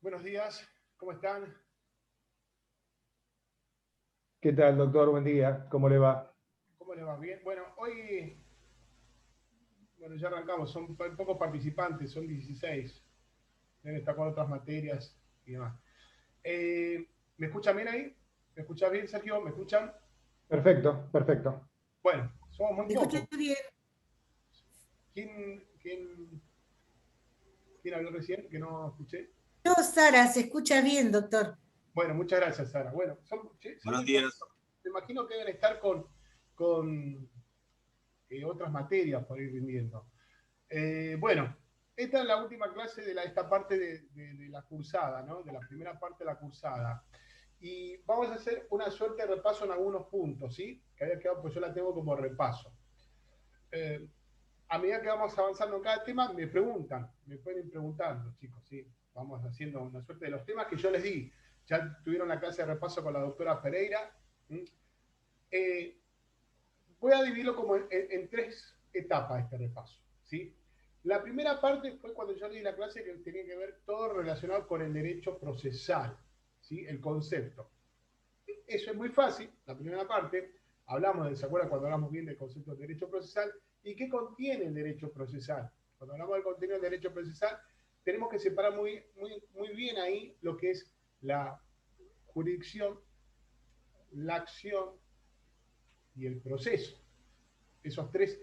Buenos días, ¿cómo están? ¿Qué tal, doctor? Buen día. ¿Cómo le va? ¿Cómo les va? Bien. Bueno, hoy, bueno, ya arrancamos, son pocos participantes, son 16. Deben estar con otras materias y demás. ¿Me escuchan bien ahí? ¿Me escuchas bien, Sergio? ¿Me escuchan? Perfecto, perfecto. Bueno, somos muy ¿Me escucha pocos. bien? ¿Quién habló recién que no escuché? No, Sara, se escucha bien, doctor. Bueno, muchas gracias, Sara. Bueno, son Buenos muy pocos. días. Me imagino que deben estar con otras materias por ir rindiendo. Bueno, esta es la última clase de esta parte de la cursada, ¿no? De la primera parte de la cursada. Y vamos a hacer una suerte de repaso en algunos puntos, ¿sí? Que había quedado, pues yo la tengo como repaso. Eh, a medida que vamos avanzando en cada tema, me preguntan, me pueden ir preguntando, chicos, ¿sí? Vamos haciendo una suerte de los temas que yo les di. Ya tuvieron la clase de repaso con la doctora Pereira. Eh, Voy a dividirlo como en tres etapas este repaso, ¿sí? La primera parte fue cuando yo di la clase que tenía que ver todo relacionado con el derecho procesal, ¿sí? El concepto. Eso es muy fácil, la primera parte, ¿se acuerdan cuando hablamos bien del concepto de derecho procesal? ¿Y qué contiene el derecho procesal? Cuando hablamos del contenido del derecho procesal, tenemos que separar muy bien ahí lo que es la jurisdicción, la acción y el proceso. Esos tres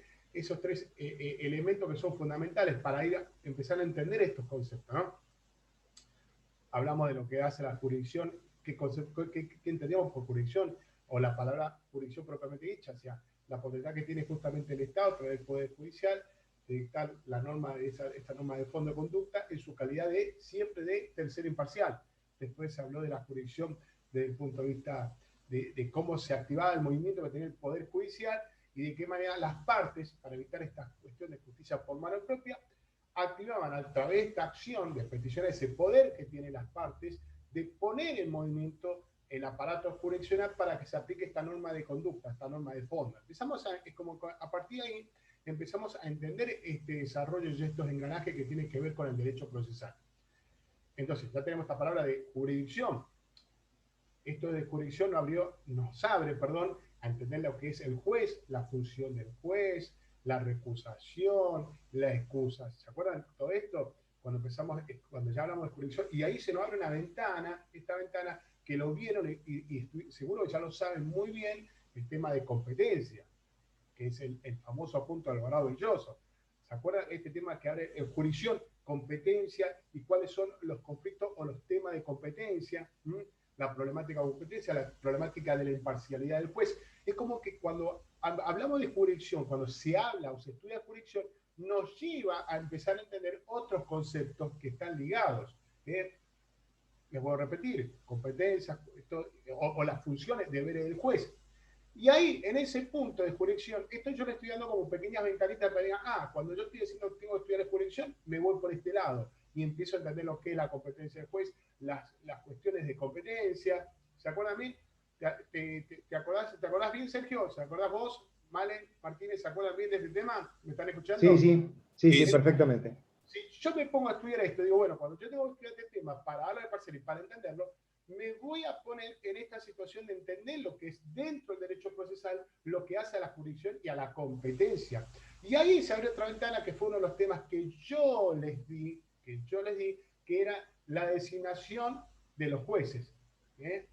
elementos que son fundamentales para empezar a entender estos conceptos, ¿no? Hablamos de lo que hace la jurisdicción, qué entendemos por jurisdicción, o la palabra jurisdicción propiamente dicha, o sea, la potestad que tiene justamente el Estado a través del Poder Judicial de dictar la norma esta norma de fondo de conducta en su calidad siempre de tercero imparcial. Después se habló de la jurisdicción desde el punto de vista de cómo se activaba el movimiento que tenía el Poder Judicial y de qué manera las partes, para evitar esta cuestión de justicia por mano propia, activaban a través de esta acción de petición a ese poder que tienen las partes de poner en movimiento el aparato jurisdiccional para que se aplique esta norma de conducta, esta norma de fondo. A partir de ahí empezamos a entender este desarrollo y estos engranajes que tienen que ver con el derecho procesal. Entonces, ya tenemos esta palabra de jurisdicción. Esto de jurisdicción nos abre, a entender lo que es el juez, la función del juez, la recusación, la excusa. ¿Se acuerdan de todo esto? Cuando ya hablamos de jurisdicción, y ahí se nos abre una ventana, esta ventana que lo vieron y seguro que ya lo saben muy bien, el tema de competencia, que es el famoso punto Alvarado y Lloso. ¿Se acuerdan este tema que abre jurisdicción, competencia y cuáles son los conflictos o los temas de competencia? La problemática de competencia, la problemática de la imparcialidad del juez. Es como que cuando hablamos de jurisdicción, cuando se habla o se estudia jurisdicción, nos lleva a empezar a entender otros conceptos que están ligados. Les voy a repetir, competencias o las funciones, deberes del juez. Y ahí, en ese punto de jurisdicción, esto yo le estoy dando como pequeñas ventanitas para digan, cuando yo estoy diciendo que tengo que estudiar jurisdicción, me voy por este lado y empiezo a entender lo que es la competencia del juez, las cuestiones de competencia. ¿Se acuerdan bien? ¿Te acordás bien, Sergio? ¿Se acordás vos, Malen, Martínez, se acuerdan bien de este tema? ¿Me están Sí, escuchando? sí, sí, Sí, sí, sí. perfectamente. Si yo me pongo a estudiar esto, digo, bueno, cuando yo tengo que estudiar este tema para hablar de parcial y para entenderlo, me voy a poner en esta situación de entender lo que es dentro del derecho procesal, lo que hace a la jurisdicción y a la competencia. Y ahí se abre otra ventana que fue uno de los temas que yo les di, que era la designación de los jueces. ¿Eh?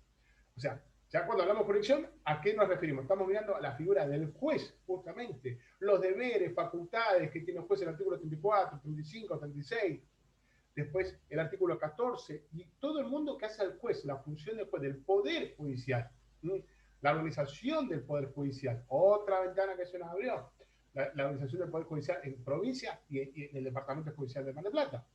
O sea, ya cuando hablamos de jurisdicción, ¿a qué nos referimos? Estamos mirando a la figura del juez, justamente. Los deberes, facultades que tiene el juez en el artículo 34, 35, 36. Después el artículo 14. Y todo el mundo que hace al juez, la función del juez, del poder judicial. La organización del poder judicial. Otra ventana que se nos abrió. La organización del poder judicial en provincia y en el departamento judicial de Mar del Plata.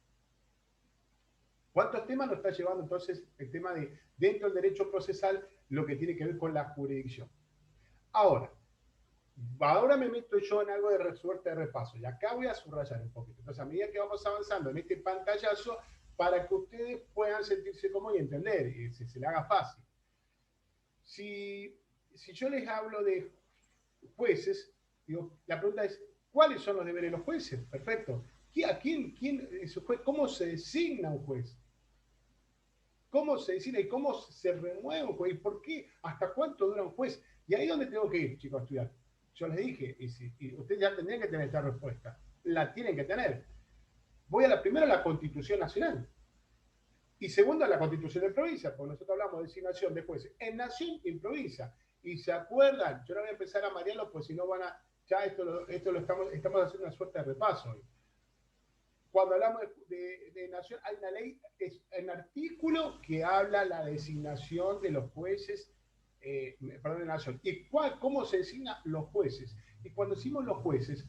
¿Cuántos temas nos está llevando entonces el tema de, dentro del derecho procesal, lo que tiene que ver con la jurisdicción? Ahora me meto yo en algo de suerte de repaso, y acá voy a subrayar un poquito. Entonces, a medida que vamos avanzando en este pantallazo, para que ustedes puedan sentirse cómodos y entender, y se le haga fácil. Si yo les hablo de jueces, digo, la pregunta es, ¿cuáles son los deberes de los jueces? Perfecto. ¿A quién es un juez? ¿Cómo se designa un juez? cómo se designa y cómo se remueve un juez, y por qué, hasta cuánto dura un juez. Y ahí es donde tengo que ir, chicos, a estudiar. Yo les dije, y ustedes ya tendrían que tener esta respuesta. La tienen que tener. Voy a la Constitución Nacional. Y segundo, a la Constitución de provincia, porque nosotros hablamos de designación de jueces en nación y en provincia. Y se acuerdan, yo no voy a empezar a marearlos, pues si no van a, ya esto lo estamos haciendo una suerte de repaso hoy. Cuando hablamos de nación, hay una ley, es un artículo que habla la designación de los jueces, perdón, de nación. ¿Y cómo se designan los jueces? Y cuando decimos los jueces,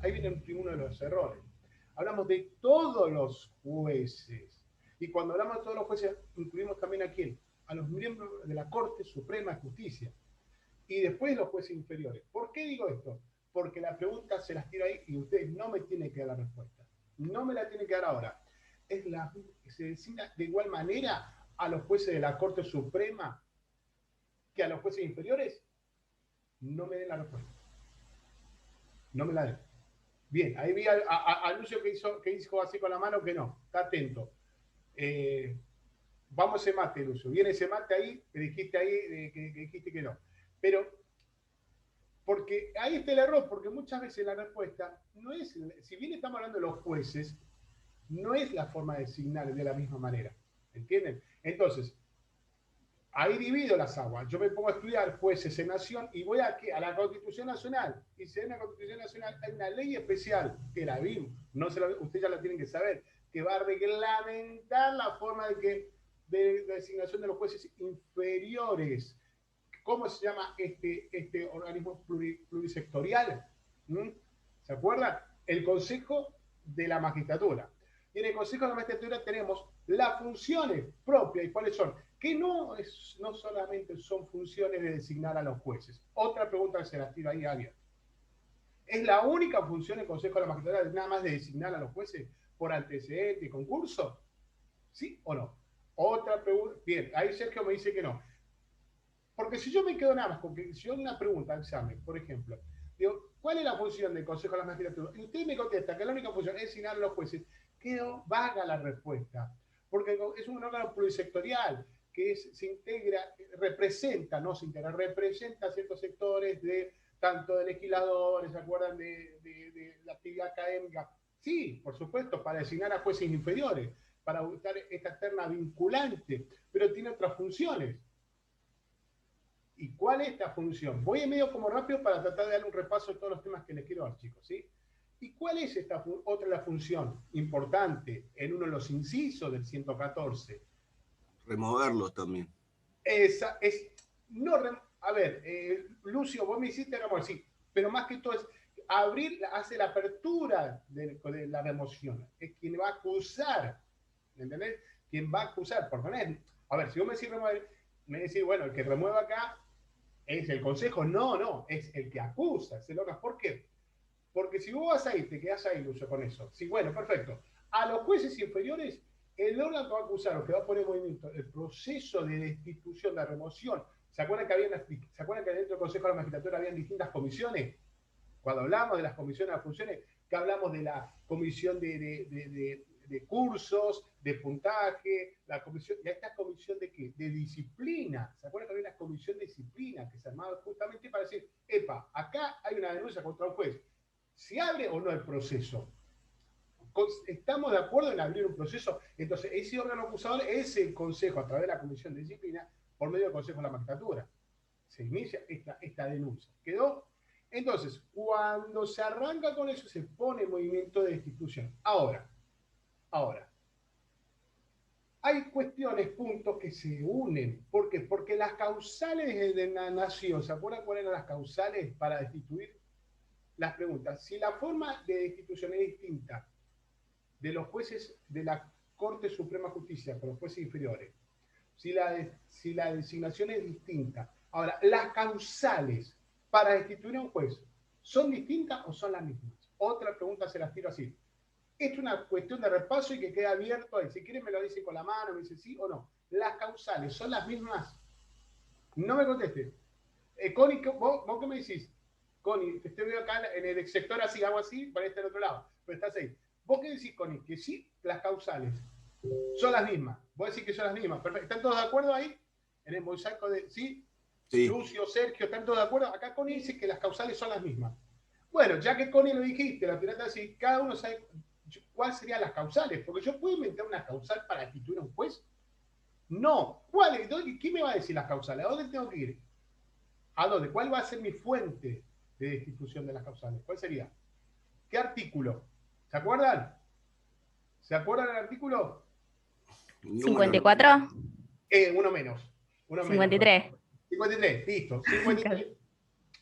ahí viene uno de los errores. Hablamos de todos los jueces. Y cuando hablamos de todos los jueces, incluimos también a quién? A los miembros de la Corte Suprema de Justicia. Y después los jueces inferiores. ¿Por qué digo esto? Porque la pregunta se las tiro ahí y ustedes no me tienen que dar la respuesta. No me la tienen que dar ahora. Se designa de igual manera a los jueces de la Corte Suprema que a los jueces inferiores. No me den la respuesta. No me la den. Bien, ahí vi a Lucio que hizo así con la mano que no. Está atento. Vamos ese mate, Lucio. Viene ese mate ahí, que dijiste ahí, que dijiste que no. Pero, porque ahí está el error, porque muchas veces la respuesta no es, si bien estamos hablando de los jueces, no es la forma de designar de la misma manera. ¿Entienden? Entonces, ahí divido las aguas. Yo me pongo a estudiar jueces en nación y voy a la Constitución Nacional. Y si hay una Constitución Nacional, hay una ley especial, que la vimos, ustedes ya la tienen que saber, que va a reglamentar la forma de designación de los jueces inferiores. ¿Cómo se llama este organismo plurisectorial? ¿Se acuerdan? El Consejo de la Magistratura. Y en el Consejo de la Magistratura tenemos las funciones propias. ¿Y cuáles son? Que no solamente son funciones de designar a los jueces. Otra pregunta que se las tiro ahí abierta. ¿Es la única función del Consejo de la Magistratura nada más de designar a los jueces por antecedente y concurso? ¿Sí o no? Otra pregunta. Bien, ahí Sergio me dice que no. Porque si yo me quedo nada más con que si yo una pregunta al examen, por ejemplo, digo, ¿cuál es la función del Consejo de la Magistratura? Y usted me contesta que la única función es designar a los jueces. Quedó vaga la respuesta. Porque es un órgano plurisectorial que se integra, representa ciertos sectores tanto de legisladores, ¿se acuerdan de la actividad académica? Sí, por supuesto, para designar a jueces inferiores, para buscar esta terna vinculante, pero tiene otras funciones. ¿Y cuál es esta función? Voy en medio como rápido para tratar de dar un repaso de todos los temas que les quiero dar, chicos, ¿sí? ¿Y cuál es esta otra función importante en uno de los incisos del 114? Removerlos también. Esa es, no, a ver, Lucio, vos me hiciste remover, sí, pero más que todo es hace la apertura de la remoción. Es quien va a acusar, ¿entendés? Quien va a acusar, por poner, a ver, si vos me decís remover, me decís, bueno, el que remueve acá es el consejo. No, es el que acusa, es el órgano. ¿Por qué? Porque si vos vas ahí, te quedás ahí, Lucio, con eso. Sí, bueno, perfecto. A los jueces inferiores, el órgano que va a acusar o que va a poner en movimiento el proceso de destitución, de remoción. ¿Se acuerdan que dentro del Consejo de la Magistratura habían distintas comisiones? Cuando hablamos de las comisiones de las funciones, que hablamos de la comisión de cursos, de puntaje, la comisión, y esta comisión de qué? De disciplina. ¿Se acuerdan que había una comisión de disciplina que se armaba justamente para decir, epa, acá hay una denuncia contra un juez? ¿Se abre o no el proceso? ¿Estamos de acuerdo en abrir un proceso? Entonces, ese órgano acusador es el Consejo, a través de la Comisión de Disciplina, por medio del Consejo de la Magistratura. Se inicia esta denuncia. ¿Quedó? Entonces, cuando se arranca con eso, se pone en movimiento de destitución. Ahora, hay cuestiones, puntos que se unen. ¿Por qué? Porque las causales de la nación, ¿se acuerdan cuáles eran las causales para destituir? Las preguntas. Si la forma de destitución es distinta de los jueces de la Corte Suprema de Justicia con los jueces inferiores, si la designación es distinta. Ahora, las causales para destituir a un juez, ¿son distintas o son las mismas? Otra pregunta se las tiro así. Esto es una cuestión de repaso y que queda abierto ahí. Si quieren me lo dicen con la mano, me dicen sí o no. ¿Las causales son las mismas? No me contestes. Connie, ¿vos qué me decís? Connie, te estoy viendo acá en el sector así, hago así, para este otro lado. Pero estás ahí. ¿Vos qué decís, Connie? Que sí, las causales. Son las mismas. Voy a decir que son las mismas. Perfecto. ¿Están todos de acuerdo ahí? En el mosaico de... ¿Sí? Sí. Lucio, Sergio, ¿están todos de acuerdo? Acá Connie dice que las causales son las mismas. Bueno, ya que Connie lo dijiste, la pirata sí, cada uno sabe cuáles serían las causales. Porque yo puedo inventar una causal para destituir a un juez. No. ¿Quién me va a decir las causales? ¿A dónde tengo que ir? ¿A dónde? ¿Cuál va a ser mi fuente de destitución de las causales? ¿Cuál sería? ¿Qué artículo? ¿Se acuerdan? ¿Se acuerdan del artículo? No, 54. Uno menos. 53. 53, listo. 53.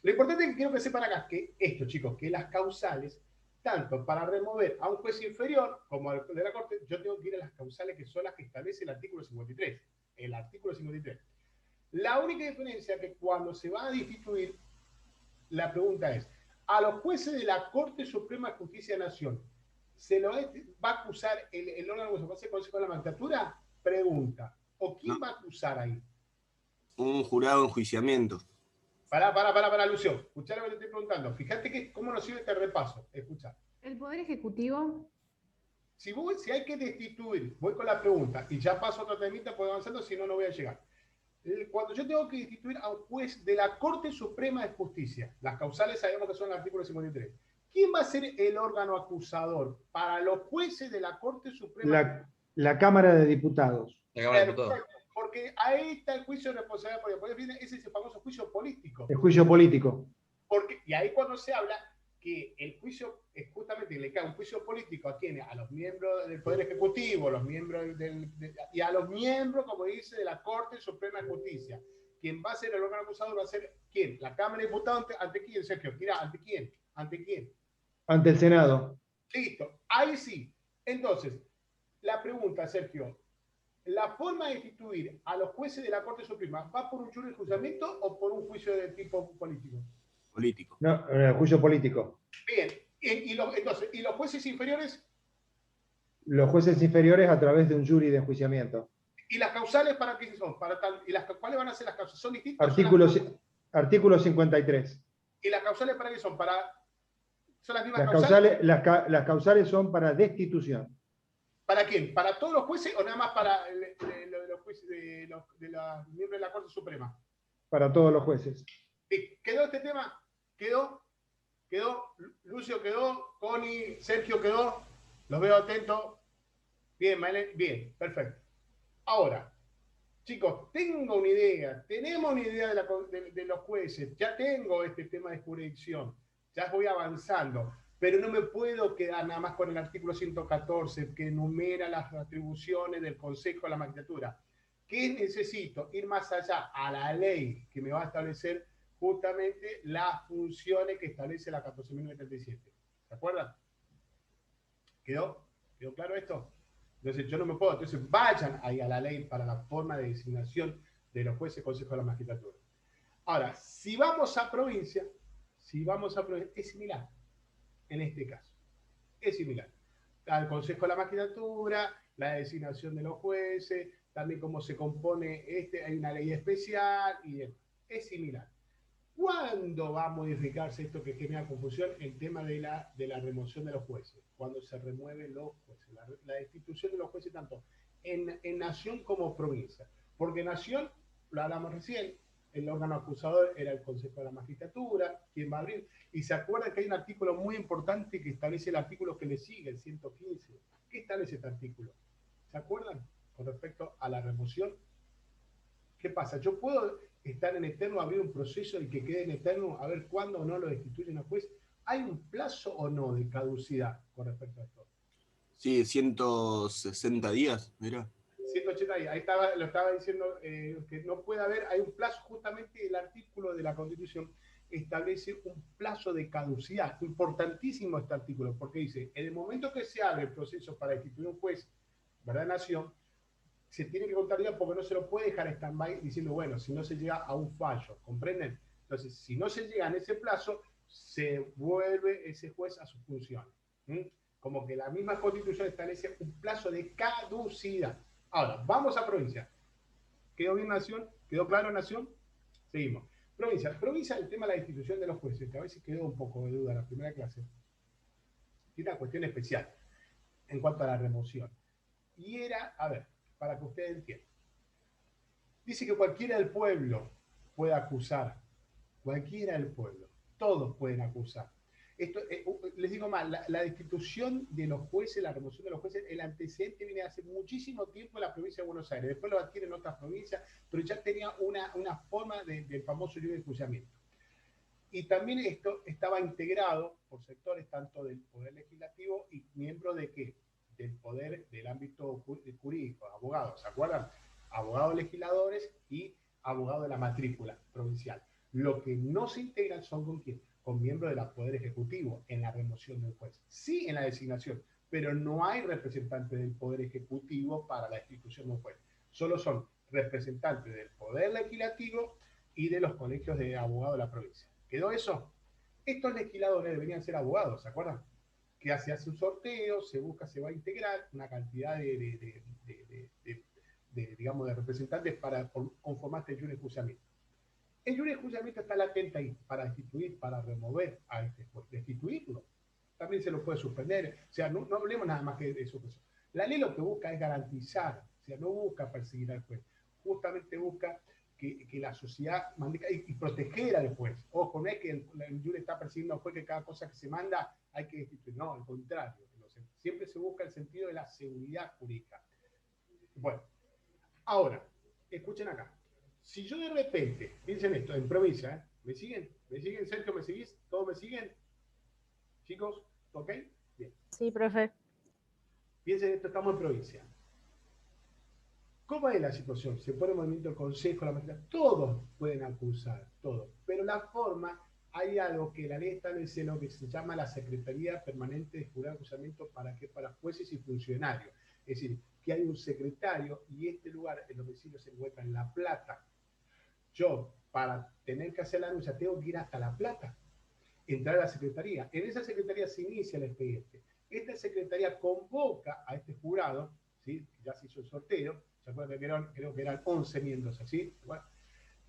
Lo importante que quiero que sepan acá es que esto, chicos, que las causales, tanto para remover a un juez inferior como al de la Corte, yo tengo que ir a las causales que son las que establece el artículo 53. El artículo 53. La única diferencia es que cuando se va a destituir, la pregunta es, a los jueces de la Corte Suprema de Justicia de Nación, ¿se lo va a acusar el órgano que se pase el Consejo de la Magistratura? Pregunta. ¿O quién va a acusar ahí? Un jurado de enjuiciamiento. Pará, Lucio. Escuchá lo que te estoy preguntando. Fíjate que cómo nos sirve este repaso. Escuchá. ¿El Poder Ejecutivo? Si hay que destituir, voy con la pregunta y ya paso otra temita, voy avanzando, si no, no voy a llegar. Cuando yo tengo que destituir a un juez de la Corte Suprema de Justicia, las causales sabemos que son el artículo 53. ¿Quién va a ser el órgano acusador para los jueces de la Corte Suprema? La Cámara de Diputados. La Cámara de Diputados. Porque ahí está el juicio de responsabilidad política. Porque ese es el famoso juicio político. El juicio político. Y ahí cuando se habla que el juicio es justamente le cae un juicio político a quienes, a los miembros del Poder Ejecutivo, los miembros y a los miembros, como dice, de la Corte Suprema de Justicia. Quien va a ser el órgano acusador va a ser ¿quién? La Cámara de Diputados ante quién, Sergio. Mira, ¿ante quién? ¿Ante quién? Ante el Senado. Listo, ahí sí. Entonces, la pregunta, Sergio, ¿la forma de destituir a los jueces de la Corte Suprema va por un jury de juzgamiento o por un juicio de tipo político? Político. No, juicio político. Bien, entonces, ¿y los jueces inferiores? Los jueces inferiores a través de un jury de enjuiciamiento. ¿Y las causales para qué son? ¿Cuáles van a ser las causales? ¿Son distintas? Artículo 53. ¿Y las causales para qué son? ¿Son las mismas causales? Las causales son para destitución. ¿Para quién? ¿Para todos los jueces o nada más para los jueces de los miembros de la Corte Suprema? Para todos los jueces. ¿Quedó este tema? ¿Quedó? Lucio quedó, Connie, Sergio quedó, los veo atentos. Bien, bien, perfecto. Ahora, chicos, tenemos una idea de los jueces, ya tengo este tema de jurisdicción, ya voy avanzando, pero no me puedo quedar nada más con el artículo 114 que enumera las atribuciones del Consejo de la Magistratura. ¿Qué necesito? Ir más allá a la ley que me va a establecer justamente las funciones que establece la 14.037. ¿Se acuerdan? ¿Quedó claro esto? Entonces yo no me puedo, entonces vayan ahí a la ley para la forma de designación de los jueces del Consejo de la Magistratura. Ahora, si vamos a provincia, es similar en este caso. Es similar. Al Consejo de la Magistratura, la designación de los jueces, también cómo se compone hay una ley especial y demás. Es similar. ¿Cuándo va a modificarse esto que genera confusión? El tema de la remoción de los jueces. Cuando se remueven los jueces. La destitución de los jueces tanto en nación como provincia. Porque nación, lo hablamos recién, el órgano acusador era el Consejo de la Magistratura, quien va a abrir. Y se acuerdan que hay un artículo muy importante que establece el artículo que le sigue, el 115. ¿Qué establece este artículo? ¿Se acuerdan? Con respecto a la remoción. ¿Qué pasa? Yo puedo estar en eterno, abrir un proceso y que quede en eterno, a ver cuándo o no lo destituyen al juez. ¿Hay un plazo o no de caducidad con respecto a esto? Sí, 160 días, mira. 180 días. Ahí lo estaba diciendo que no puede haber, hay un plazo, justamente el artículo de la Constitución establece un plazo de caducidad. Importantísimo este artículo, porque dice, en el momento que se abre el proceso para destituir un juez, ¿verdad, Nación? Se tiene que contar ya porque no se lo puede dejar stand-by diciendo, bueno, si no se llega a un fallo, ¿comprenden? Entonces, si no se llega en ese plazo, se vuelve ese juez a sus funciones. Como que la misma Constitución establece un plazo de caducidad. Ahora, vamos a provincia. ¿Quedó bien, Nación? ¿Quedó claro, Nación? Seguimos. Provincia, el tema de la institución de los jueces, que a veces quedó un poco de duda en la primera clase. Tiene una cuestión especial en cuanto a la remoción. Y era, a ver, para que ustedes entiendan. Dice que cualquiera del pueblo puede acusar, cualquiera del pueblo, todos pueden acusar. Esto, les digo más, la destitución de los jueces, la remoción de los jueces, el antecedente viene hace muchísimo tiempo en la provincia de Buenos Aires, después lo adquieren otras provincias, pero ya tenía una forma del famoso libre enjuiciamiento. Y también esto estaba integrado por sectores tanto del Poder Legislativo y miembros de qué? Del poder del ámbito jurídico, abogados, ¿se acuerdan? Abogados legisladores y abogados de la matrícula provincial. Lo que no se integran son con quién? Con miembros del Poder Ejecutivo en la remoción del juez. Sí en la designación, pero no hay representantes del Poder Ejecutivo para la destitución de un juez. Solo son representantes del Poder Legislativo y de los colegios de abogados de la provincia. ¿Quedó eso? Estos legisladores deberían ser abogados, ¿se acuerdan? Que se hace un sorteo, se busca, se va a integrar una cantidad digamos, de representantes para conformar este jurisjuzgamiento. El jurisjuzgamiento está latente ahí, para destituir, para remover a este juez. Destituirlo. También se lo puede suspender. O sea, no hablemos nada más que de eso. La ley lo que busca es garantizar, o sea, no busca perseguir al juez. Justamente busca que la sociedad mantenga y proteger al juez. Ojo, no es que el juez está persiguiendo al juez que cada cosa que se manda hay que destituir. No, al contrario. Siempre se busca el sentido de la seguridad jurídica. Bueno, ahora, escuchen acá. Si yo de repente, piensen esto, en provincia, ¿eh? ¿Me siguen? ¿Me siguen, Sergio? ¿Me seguís? ¿Todos me siguen? Chicos, ¿ok? Bien. Sí, profe. Piensen esto, estamos en provincia. ¿Cómo es la situación? Se pone en movimiento el consejo, la magistrada, todos pueden acusar, todos. Pero la forma, hay algo que la ley establece, lo que se llama la Secretaría Permanente de Jurado de Acusamiento para jueces y funcionarios. Es decir, que hay un secretario y este lugar, el domicilio se encuentra en La Plata. Yo, para tener que hacer la denuncia, tengo que ir hasta La Plata, entrar a la secretaría. En esa secretaría se inicia el expediente. Esta secretaría convoca a este jurado, ¿sí? Ya se hizo el sorteo, ¿se acuerdan que creo que eran 11 miembros, así?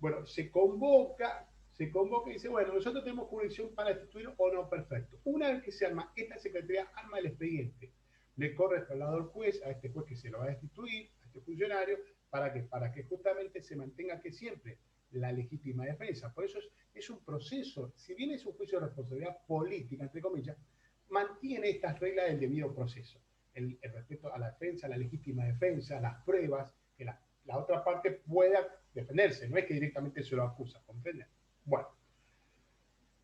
Bueno, se convoca y dice, bueno, nosotros tenemos jurisdicción para destituir o no, perfecto. Una vez que se arma, esta secretaría arma el expediente. Le corre al lado del juez, a este juez que se lo va a destituir, a este funcionario, ¿para qué? Para que justamente se mantenga que siempre la legítima defensa. Por eso es un proceso, si bien es un juicio de responsabilidad política, entre comillas, mantiene estas reglas del debido proceso. El respeto a la defensa, la legítima defensa, las pruebas, que la otra parte pueda defenderse, no es que directamente se lo acusa, ¿comprenden? Bueno,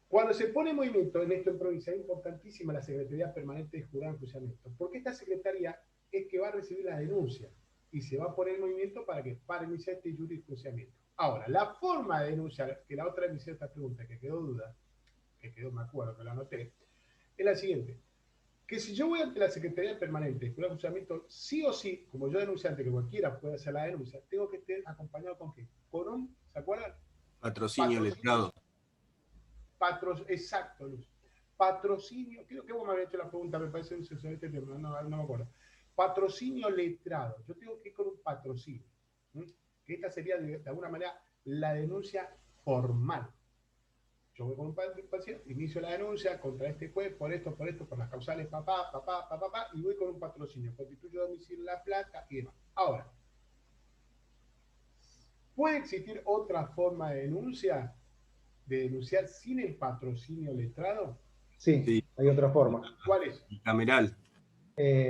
cuando se pone en movimiento en esto en provincia, es importantísima la Secretaría Permanente de Jurado de Enjuiciamiento, porque esta secretaría es que va a recibir la denuncia y se va a poner en movimiento para iniciar este jurisdiccionamiento. Ahora, la forma de denunciar, que la otra vez me hicieron esta pregunta, que quedó duda, me acuerdo que la anoté, es la siguiente, que si yo voy ante la Secretaría Permanente de Jurado de Enjuiciamiento, sí o sí, como yo denunciante, que cualquiera puede hacer la denuncia, tengo que estar acompañado con ¿qué? Con un, ¿se acuerdan? Patrocinio letrado. Exacto, Luz. Patrocinio, creo que vos me habías hecho la pregunta, me parece un este tema, no me acuerdo. Patrocinio letrado. Yo tengo que ir con un patrocinio. Que esta sería, de alguna manera, la denuncia formal. Yo voy con un patrocinio, inicio la denuncia contra este juez, por esto, por las causales, papá, y voy con un patrocinio. Constituyo domicilio en La Plata y demás. Ahora, ¿puede existir otra forma de denuncia? ¿De denunciar sin el patrocinio letrado? Sí, hay otra forma. ¿Cuál es? Bicameral.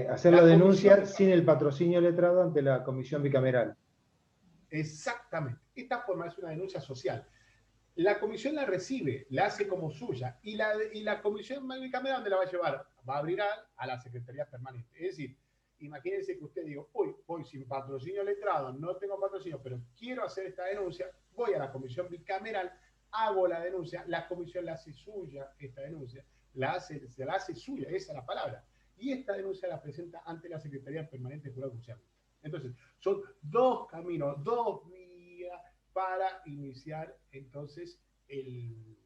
Hacer la denuncia sin el patrocinio letrado ante la comisión bicameral. Exactamente. Esta forma es una denuncia social. La comisión la recibe, la hace como suya, y la comisión bicameral, ¿dónde la va a llevar? Va a abrir a la Secretaría Permanente. Es decir, imagínense que usted diga, hoy voy sin patrocinio letrado, no tengo patrocinio, pero quiero hacer esta denuncia, voy a la comisión bicameral, hago la denuncia, la comisión la hace suya, esta denuncia, se la hace suya, esa es la palabra. Y esta denuncia la presenta ante la Secretaría Permanente de Jurado de Enjuiciamiento. Entonces, son dos caminos, dos vías para iniciar entonces en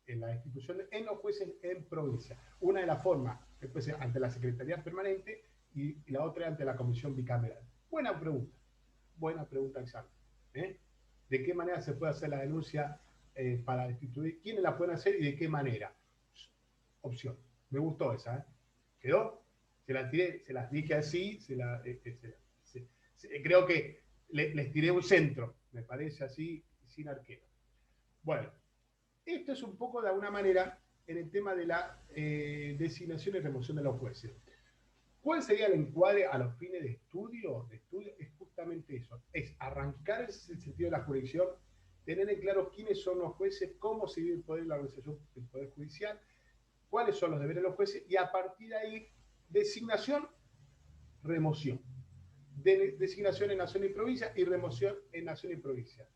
la destitución en los jueces en provincia. Una de las formas, después ante la Secretaría Permanente y la otra ante la Comisión Bicameral. Buena pregunta, examen. ¿De qué manera se puede hacer la denuncia para destituir? ¿Quiénes la pueden hacer y de qué manera? Opción. Me gustó esa, ¿Quedó? se las dije así, creo que les tiré un centro, me parece así, sin arquero. Bueno, esto es un poco de alguna manera en el tema de la designación y remoción de los jueces. ¿Cuál sería el encuadre a los fines de estudio? Es justamente eso, es arrancar el sentido de la jurisdicción, tener en claro quiénes son los jueces, cómo se vive el poder de la organización del Poder Judicial, cuáles son los deberes de los jueces, y a partir de ahí, designación, remoción. Designación en nación y provincia y remoción en nación y provincia.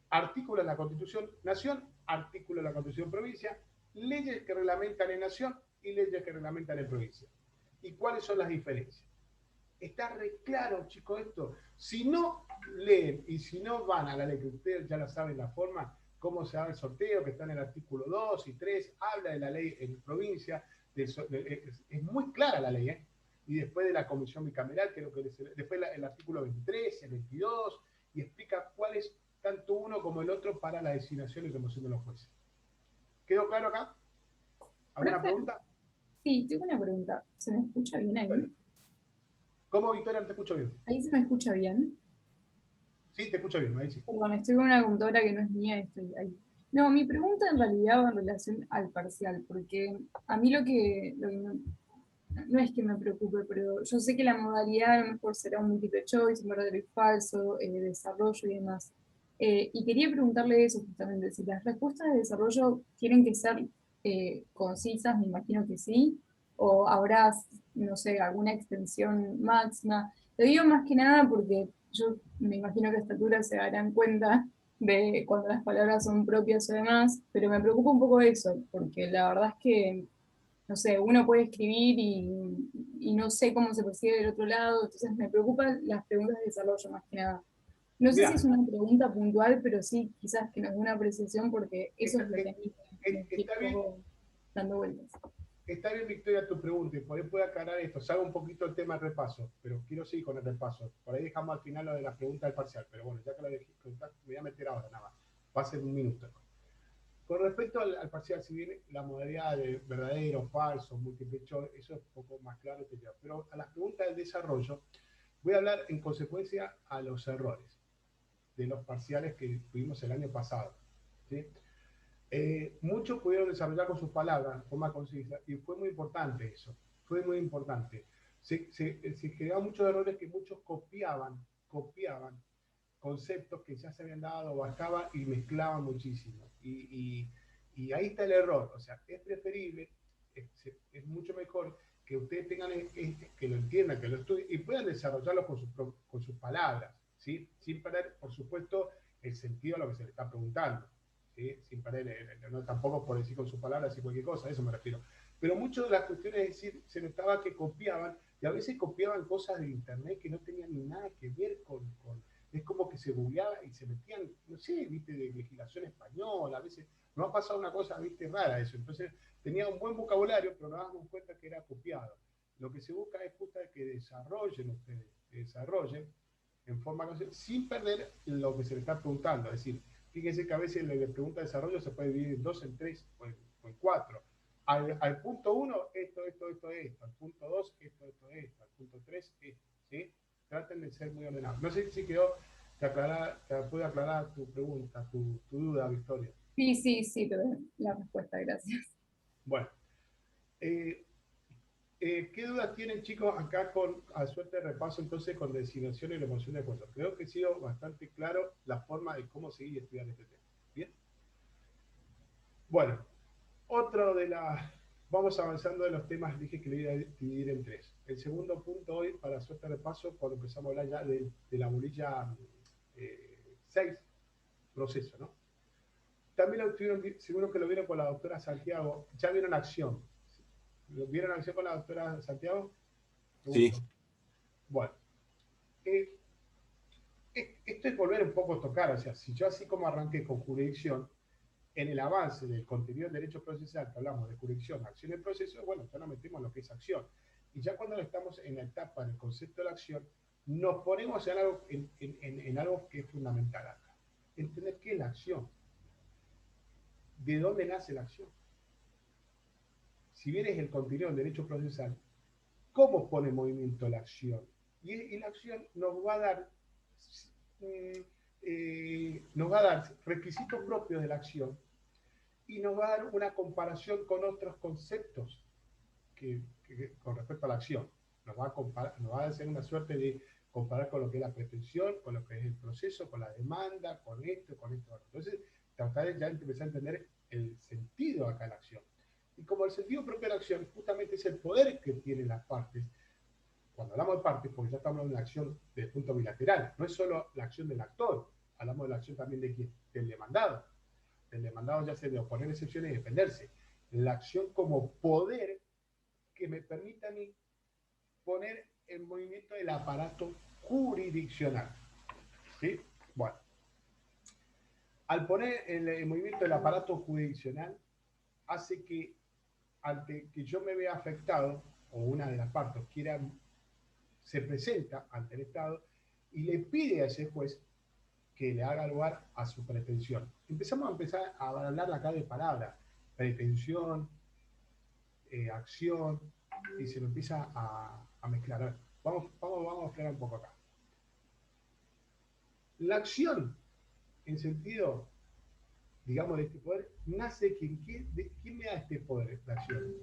Artículo en la Constitución Nación, artículo en la Constitución Provincia, leyes que reglamentan en nación y leyes que reglamentan en provincia. ¿Y cuáles son las diferencias? Está re claro, chicos, esto. Si no leen y si no van a la ley, que ustedes ya la saben la forma, cómo se da el sorteo, que está en el artículo 2 y 3, habla de la ley en provincia, es muy clara la ley, ¿eh? Y después de la comisión bicameral, creo que después el artículo 23, el 22, y explica cuál es tanto uno como el otro para la designación y remoción de los jueces. ¿Quedó claro acá? ¿Alguna pregunta? Sí, tengo una pregunta. ¿Se me escucha bien ahí? Bueno. ¿Cómo, Victoria? No te escucho bien. ¿Ahí se me escucha bien? Sí, te escucho bien, ahí sí. Perdón, estoy con una computadora que no es mía, estoy ahí. No, mi pregunta en realidad va en relación al parcial, porque a mí no es que me preocupe, pero yo sé que la modalidad a lo mejor será un multiple choice, un verdadero y falso, desarrollo y demás. Y quería preguntarle eso justamente, si las respuestas de desarrollo tienen que ser concisas, me imagino que sí, o habrá, no sé, alguna extensión máxima. Lo digo más que nada porque yo me imagino que a esta altura se darán cuenta de cuando las palabras son propias o demás, pero me preocupa un poco eso, porque la verdad es que no sé, uno puede escribir y no sé cómo se percibe del otro lado, entonces me preocupan las preguntas de desarrollo más que nada. No sé si es Mira, una pregunta puntual, pero sí quizás que nos dé una apreciación porque eso es lo que a mí me tiene está un bien, poco dando vueltas. está bien, Victoria, tu pregunta, y por ahí puede aclarar esto. Salgo un poquito el tema del repaso, pero quiero seguir con el repaso. Por ahí dejamos al final lo de la pregunta del parcial, pero bueno, ya que lo dejé, me voy a meter ahora nada más. Va a ser un minuto. Con respecto al parcial, si bien la modalidad de verdadero, falso, múltiple choice, eso es un poco más claro, pero a las preguntas del desarrollo, voy a hablar en consecuencia a los errores de los parciales que tuvimos el año pasado. ¿Sí? Muchos pudieron desarrollar con sus palabras, de forma concisa, y fue muy importante eso, fue muy importante. Se crearon muchos errores que muchos copiaban conceptos que ya se habían dado, bajaban y mezclaban muchísimo. Y ahí está el error, o sea, es preferible, es mucho mejor que ustedes tengan, que lo entiendan, que lo estudien y puedan desarrollarlo con sus palabras, ¿sí? Sin perder, por supuesto, el sentido a lo que se le está preguntando. ¿Sí? Sin perder, no, tampoco por decir con sus palabras y cualquier cosa, a eso me refiero. Pero muchas de las cuestiones, es decir, se notaba que copiaban, y a veces copiaban cosas de internet que no tenían ni nada que ver es como que se googleaba y se metían, no sé, viste, de legislación española, a veces nos ha pasado una cosa, viste, rara eso. Entonces, tenía un buen vocabulario, pero nos damos cuenta que era copiado. Lo que se busca es justo que desarrollen ustedes, que desarrollen en forma sin perder lo que se le está preguntando, es decir, fíjense que a veces la pregunta de desarrollo se puede dividir en 2, en 3 o en 4. Al punto 1, esto. Al punto 2, esto. Al punto 3, esto. ¿Sí? Traten de ser muy ordenados. No sé si quedó, te pude aclarar tu pregunta, tu duda, Victoria. Sí, pero la respuesta, gracias. Bueno, ¿qué dudas tienen, chicos, acá a suerte de repaso entonces con designación y remoción de puestos? Creo que he sido bastante claro la forma de cómo seguir y estudiar este tema. ¿Bien? Bueno, otro de las... Vamos avanzando de los temas, dije que lo iba a dividir en 3. El segundo punto hoy, para suerte de repaso, cuando empezamos a hablar ya de la bolilla 6, proceso, ¿no? También lo tuvieron, seguro que lo vieron con la doctora Santiago, ya vieron acción. ¿Lo vieron acción con la doctora Santiago? Sí. Bueno, esto es volver un poco a tocar, o sea, si yo así como arranqué con jurisdicción, en el avance del contenido del derecho procesal, que hablamos de jurisdicción, acción y proceso, bueno, ya nos metemos en lo que es acción. Y ya cuando estamos en la etapa del concepto de la acción, nos ponemos en algo que es fundamental acá. Entender qué es la acción. ¿De dónde nace la acción? Si bien es el contenido del derecho procesal, cómo pone en movimiento la acción. Y la acción nos va a dar requisitos propios de la acción y nos va a dar una comparación con otros conceptos con respecto a la acción. Nos va a hacer una suerte de comparar con lo que es la pretensión, con lo que es el proceso, con la demanda, con esto, con esto. Entonces, tratar de ya empezar a entender el sentido acá de la acción. Y como el sentido propio de la acción justamente es el poder que tienen las partes, cuando hablamos de partes, porque ya estamos hablando de la acción desde el punto bilateral, no es solo la acción del actor, hablamos de la acción también de quién, del demandado. El demandado ya sea de oponer excepciones y defenderse. La acción como poder que me permita a mí poner en movimiento el aparato jurisdiccional. ¿Sí? Bueno. Al poner en movimiento el aparato jurisdiccional, hace que, ante que yo me vea afectado, o una de las partes se presenta ante el Estado y le pide a ese juez que le haga lugar a su pretensión. Empezar a hablar acá de palabras, pretensión, acción, y se lo empieza a mezclar. A ver, vamos a aclarar un poco acá. La acción, en sentido, digamos, de este poder, nace de quién me da este poder, la acción.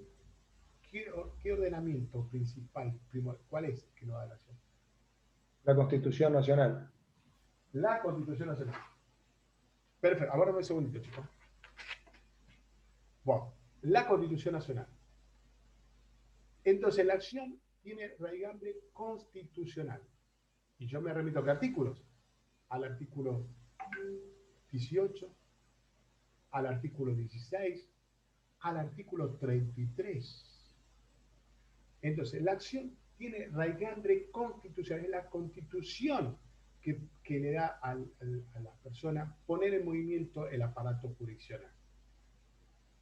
¿Qué ordenamiento principal, cuál es que nos da la acción? La Constitución Nacional. La Constitución Nacional. Perfecto, aguárdame un segundito, chicos. Bueno, la Constitución Nacional. Entonces, la acción tiene raigambre constitucional. Y yo me remito a qué artículos. Al artículo 18, al artículo 16, al artículo 33. Entonces, la acción tiene raigambre constitucional. Es la Constitución que le da a la persona poner en movimiento el aparato jurisdiccional.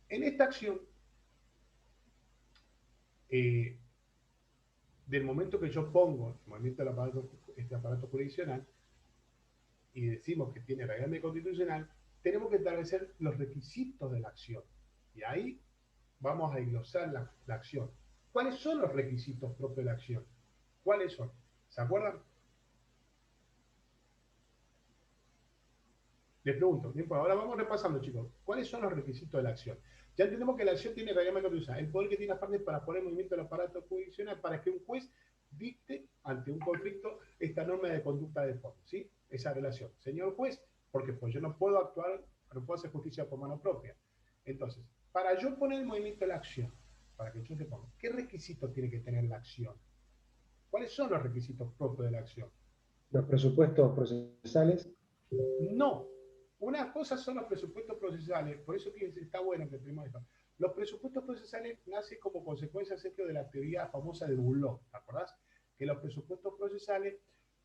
En esta acción, del momento que yo pongo en movimiento este aparato jurisdiccional y decimos que tiene raigambre constitucional, tenemos que establecer los requisitos de la acción. Y ahí vamos a desglosar la acción. ¿Cuáles son los requisitos propios de la acción? ¿Cuáles son? ¿Se acuerdan? Les pregunto, bien, pues ahora vamos repasando, chicos. ¿Cuáles son los requisitos de la acción? Ya entendemos que la acción tiene raigambre constitucional, el poder que tiene las partes para poner en movimiento el aparato jurisdiccional para que un juez dicte ante un conflicto esta norma de conducta de fondo, ¿sí? Esa relación. Señor juez, porque pues yo no puedo actuar, no puedo hacer justicia por mano propia. Entonces, para yo poner en movimiento la acción, para que yo sepa, ¿qué requisitos tiene que tener la acción? ¿Cuáles son los requisitos propios de la acción? Los presupuestos procesales. No. Una cosa son los presupuestos procesales, por eso que está bueno que tenemos esto. Los presupuestos procesales nacen como consecuencia, Sergio, de la teoría famosa de Boulon, ¿te acordás? Que los presupuestos procesales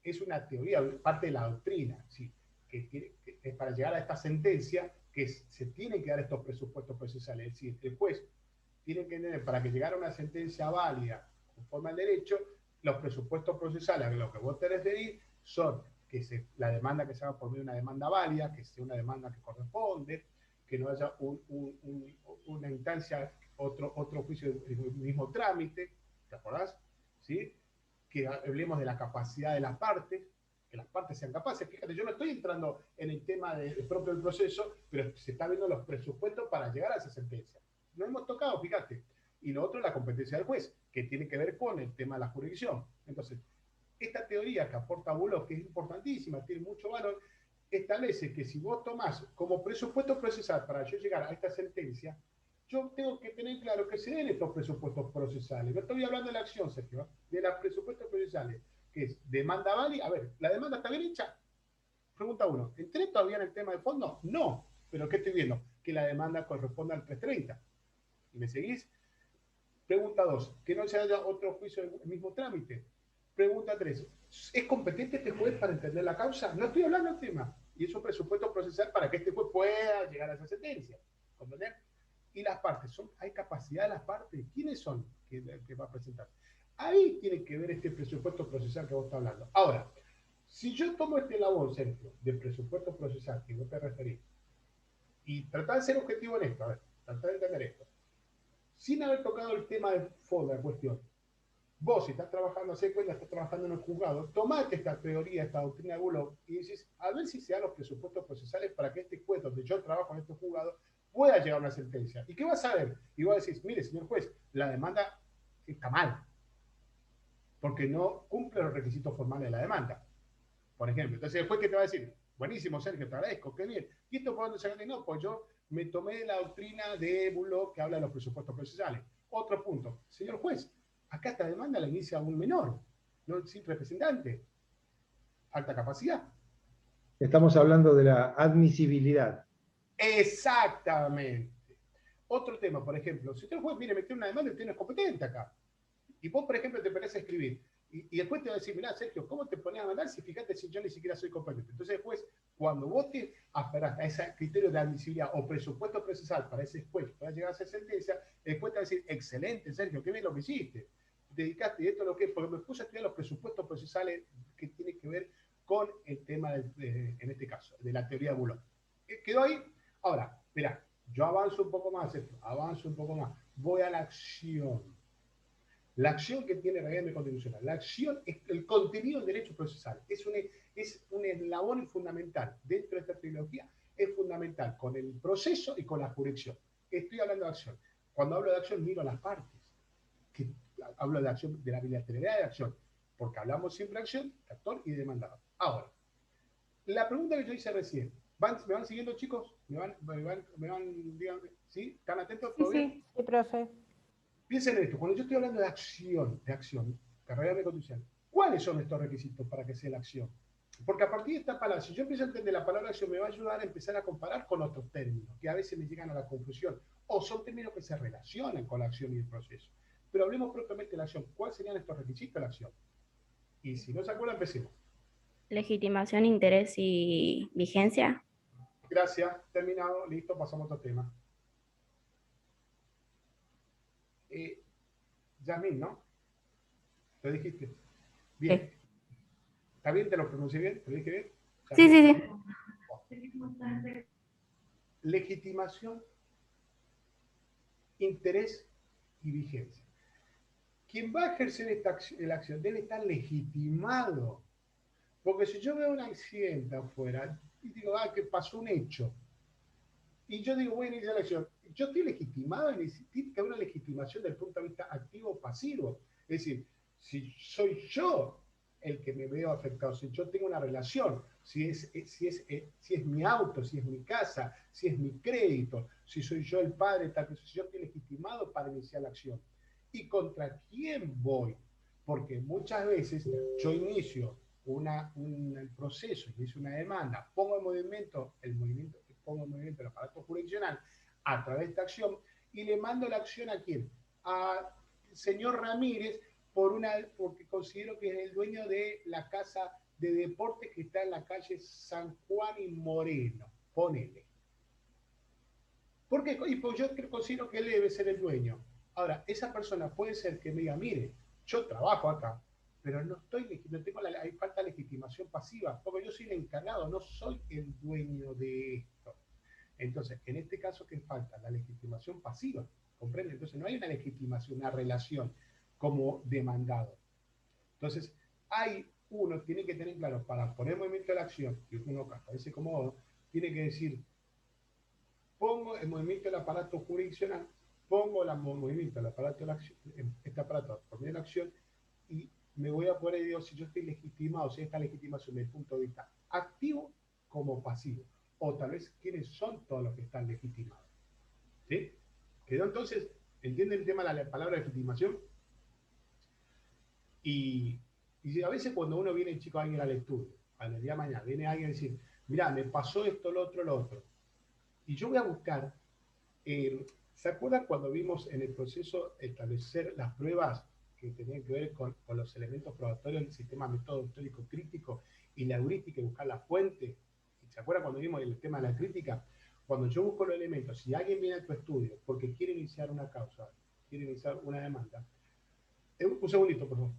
es una teoría, parte de la doctrina, ¿sí? que es para llegar a esta sentencia que se tienen que dar estos presupuestos procesales. Es decir, el juez tiene que tener, para que llegara a una sentencia válida conforme al derecho, los presupuestos procesales a los que vos te referís son que la demanda que se haga por medio de una demanda válida, que sea una demanda que corresponde, que no haya una instancia, otro juicio del mismo trámite, ¿te acordás? ¿Sí? Que hablemos de la capacidad de las partes, que las partes sean capaces. Fíjate, yo no estoy entrando en el tema propio del proceso, pero se está viendo los presupuestos para llegar a esa sentencia. No hemos tocado, fíjate. Y lo otro es la competencia del juez, que tiene que ver con el tema de la jurisdicción. Entonces, esta teoría que aporta Boulon, que es importantísima, tiene mucho valor, establece que si vos tomás como presupuesto procesal para yo llegar a esta sentencia, yo tengo que tener claro que se den estos presupuestos procesales. No estoy hablando de la acción, Sergio, de los presupuestos procesales, que es demanda válida. A ver, ¿la demanda está bien hecha? Pregunta 1. ¿Entré todavía en el tema de fondo? No. ¿Pero qué estoy viendo? Que la demanda corresponde al 330. ¿Y me seguís? Pregunta 2. Que no se haya otro juicio del mismo trámite. Pregunta 3. ¿Es competente este juez para entender la causa? No estoy hablando del tema. Y es un presupuesto procesal para que este juez pueda llegar a esa sentencia. ¿Comprender? Y las partes, ¿hay capacidad de las partes? ¿Quiénes son que va a presentar? Ahí tiene que ver este presupuesto procesal que vos estás hablando. Ahora, si yo tomo este labor, Sergio, de presupuesto procesal que vos te referís, y tratar de ser objetivo en esto, a ver, tratar de entender esto, sin haber tocado el tema de fondo de la cuestión, Vos, si estás trabajando, hace cuenta, estás trabajando en un juzgado, tomate esta teoría, esta doctrina de Bullock, y dices, a ver si se dan los presupuestos procesales para que este juez, donde yo trabajo en este juzgado, pueda llegar a una sentencia. ¿Y qué vas a ver? Y vos decís, mire, señor juez, la demanda está mal, porque no cumple los requisitos formales de la demanda. Por ejemplo, entonces el juez que te va a decir, buenísimo, Sergio, te agradezco, qué bien. ¿Y esto por dónde se gana? No, pues yo me tomé la doctrina de Bullock que habla de los presupuestos procesales. Otro punto, señor juez, acá esta demanda la inicia un menor, no sin representante. Alta capacidad. Estamos hablando de la admisibilidad. Exactamente. Otro tema, por ejemplo, si usted juez, mire, me tiene una demanda y usted no es competente acá. Y vos, por ejemplo, te pones a escribir. Y después te va a decir, mirá, Sergio, ¿cómo te pones a mandar si fíjate si yo ni siquiera soy competente? Entonces, después, cuando vos te aferrás a ese criterio de admisibilidad o presupuesto procesal para ese juez para llegar a esa sentencia, después te va a decir, excelente, Sergio, qué bien lo que hiciste. Dedicaste y esto lo que es, porque me puse a estudiar los presupuestos procesales que tienen que ver con el tema, en este caso, de la teoría de Bullock. ¿Quedó ahí? Ahora, mirá, yo avanzo un poco más, avanzo un poco más. Voy a la acción. La acción que tiene el régimen constitucional. La acción es el contenido del derecho procesal. Es un eslabón fundamental. Dentro de esta trilogía es fundamental con el proceso y con la jurisdicción. Estoy hablando de acción. Cuando hablo de acción, miro las partes. Que hablo de acción, de la bilateralidad de acción. Porque hablamos siempre de acción, de actor y de demandado. Ahora, la pregunta que yo hice recién. ¿Me van siguiendo, chicos? Díganme, ¿sí? ¿Están atentos? ¿Todo bien? Sí, profe. Piensen en esto, cuando yo estoy hablando de acción, carrera de conducción, ¿cuáles son estos requisitos para que sea la acción? Porque a partir de esta palabra, si yo empiezo a entender la palabra acción, me va a ayudar a empezar a comparar con otros términos, que a veces me llegan a la confusión, o son términos que se relacionan con la acción y el proceso. Pero hablemos propiamente de la acción. ¿Cuáles serían estos requisitos de la acción? Y si no se acuerdan, empecemos. Legitimación, interés y vigencia. Gracias, terminado, listo, pasamos a otro tema. Yasmín, ¿no? ¿Te dijiste? Bien. Sí. ¿Está bien? ¿Te lo pronuncié bien? ¿Te lo dije bien? Sí, sí, sí. Legitimación, interés y vigencia. Quien va a ejercer la acción debe estar legitimado. Porque si yo veo un accidente afuera y digo, que pasó un hecho, y yo digo, voy a iniciar la acción, yo estoy legitimado, tiene que haber una legitimación desde el punto de vista activo o pasivo. Es decir, si soy yo el que me veo afectado, si yo tengo una relación, si es mi auto, si es mi casa, si es mi crédito, si soy yo el padre, tal que si yo estoy legitimado para iniciar la acción. ¿Y contra quién voy? Porque muchas veces yo inicio un proceso, inicio una demanda, pongo en movimiento el aparato jurisdiccional a través de esta acción y le mando la acción ¿a quién? Al señor Ramírez porque considero que es el dueño de la casa de deportes que está en la calle San Juan y Moreno. Ponele. ¿Por qué? Y pues yo considero que él debe ser el dueño. Ahora, esa persona puede ser que me diga, mire, yo trabajo acá, pero no tengo hay falta de legitimación pasiva, porque yo soy el encargado, no soy el dueño de esto. Entonces, en este caso, ¿qué falta? La legitimación pasiva, ¿comprende? Entonces, no hay una legitimación, una relación como demandado. Entonces, uno tiene que tener claro, para poner en movimiento de la acción, y uno parece cómodo, tiene que decir, pongo en movimiento el aparato jurisdiccional, pongo en movimiento el aparato de la acción, este aparato por medio de la acción, y me voy a poder decir si yo estoy legitimado, si esta legitimación desde el punto de vista activo como pasivo, o tal vez quiénes son todos los que están legitimados. ¿Sí? ¿Quedó entonces? ¿Entienden el tema de la palabra legitimación? Y a veces cuando uno viene, chico, alguien al estudio, al día de mañana, viene alguien a decir, mira, me pasó esto, lo otro. Y yo voy a buscar, ¿se acuerdan cuando vimos en el proceso establecer las pruebas que tenían que ver con los elementos probatorios del sistema método histórico crítico y la heurística y buscar la fuente? ¿Se acuerdan cuando vimos el tema de la crítica? Cuando yo busco los elementos, si alguien viene a tu estudio porque quiere iniciar una causa, quiere iniciar una demanda, un segundito, por favor.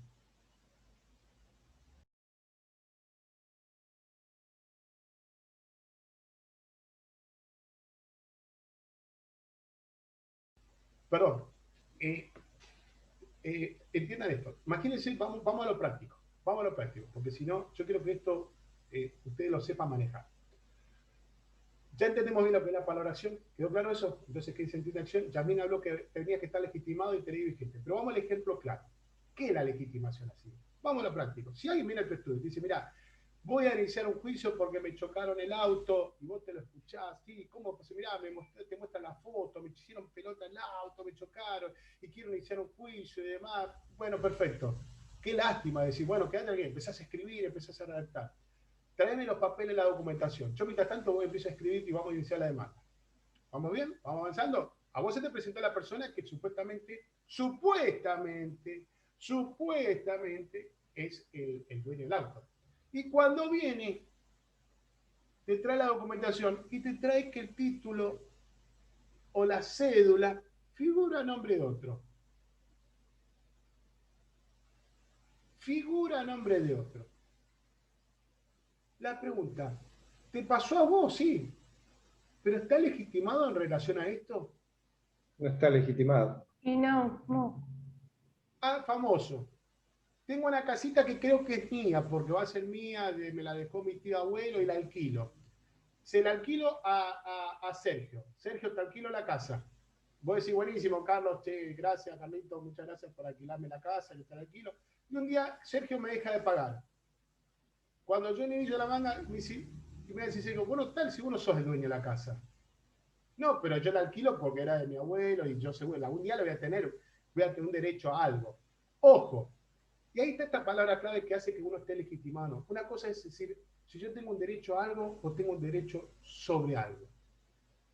Perdón. entiendan esto. Imagínense, vamos a lo práctico. Vamos a lo práctico, porque si no, yo quiero que esto ustedes lo sepan manejar. Ya entendemos bien lo que es la valoración, ¿quedó claro eso? Entonces, ¿qué es sentido de acción? Yasmín habló que tenía que estar legitimado y tener vigente. Pero vamos al ejemplo claro. ¿Qué es la legitimación así? Vamos a lo práctico. Si alguien mira tu estudio y dice, mira, voy a iniciar un juicio porque me chocaron el auto, y vos te lo escuchás, sí, ¿cómo? Pues mirá, te muestran la foto, me hicieron pelota en el auto, me chocaron, y quiero iniciar un juicio y demás. Bueno, perfecto. Qué lástima decir, bueno, quédate aquí, empezás a escribir, empezás a redactar. Traeme los papeles, la documentación. Yo, mientras tanto, voy a empezar a escribir y vamos a iniciar la demanda. ¿Vamos bien? ¿Vamos avanzando? A vos se te presentó la persona que supuestamente es el dueño del auto. Y cuando viene, te trae la documentación y te trae que el título o la cédula figura a nombre de otro. Figura a nombre de otro. La pregunta, ¿te pasó a vos? Sí. ¿Pero está legitimado en relación a esto? No está legitimado. Y no. Ah, famoso. Tengo una casita que creo que es mía, porque va a ser mía, me la dejó mi tío abuelo y la alquilo. Se la alquilo a Sergio. Sergio, te alquilo la casa. Vos decís, buenísimo, Carlos, che, gracias, Carlito, muchas gracias por alquilarme la casa, yo te la alquilo. Y un día Sergio me deja de pagar. Cuando yo inicio la manga, me dice, Sergio, bueno, tal, si vos no sos el dueño de la casa. No, pero yo la alquilo porque era de mi abuelo y yo seguro, algún día lo voy a tener un derecho a algo. Ojo, y ahí está esta palabra clave que hace que uno esté legitimado. Una cosa es decir, si yo tengo un derecho a algo o tengo un derecho sobre algo.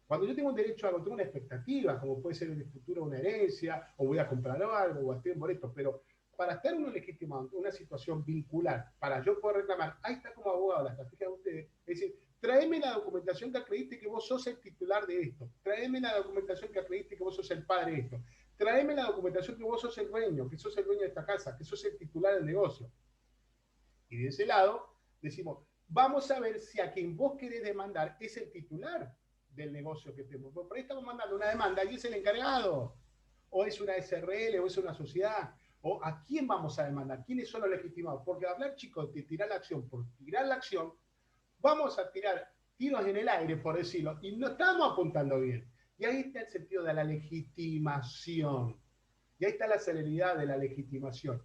Cuando yo tengo un derecho a algo, tengo una expectativa, como puede ser en el futuro una herencia, o voy a comprar algo, o estoy en boleto, pero para estar uno legitimado en una situación vincular, para yo poder reclamar, ahí está como abogado la estrategia de ustedes, es decir, tráeme la documentación que acredite que vos sos el titular de esto, tráeme la documentación que acredite que vos sos el padre de esto, tráeme la documentación que vos sos el dueño, que sos el dueño de esta casa, que sos el titular del negocio. Y de ese lado, decimos, vamos a ver si a quien vos querés demandar es el titular del negocio que tenemos. Por ahí estamos mandando una demanda y es el encargado, o es una SRL, o es una sociedad, o a quién vamos a demandar, quiénes son los legitimados. Porque hablar, chicos, de tirar la acción por tirar la acción, vamos a tirar tiros en el aire, por decirlo, y no estamos apuntando bien. Y ahí está el sentido de la legitimación. Y ahí está la celeridad de la legitimación.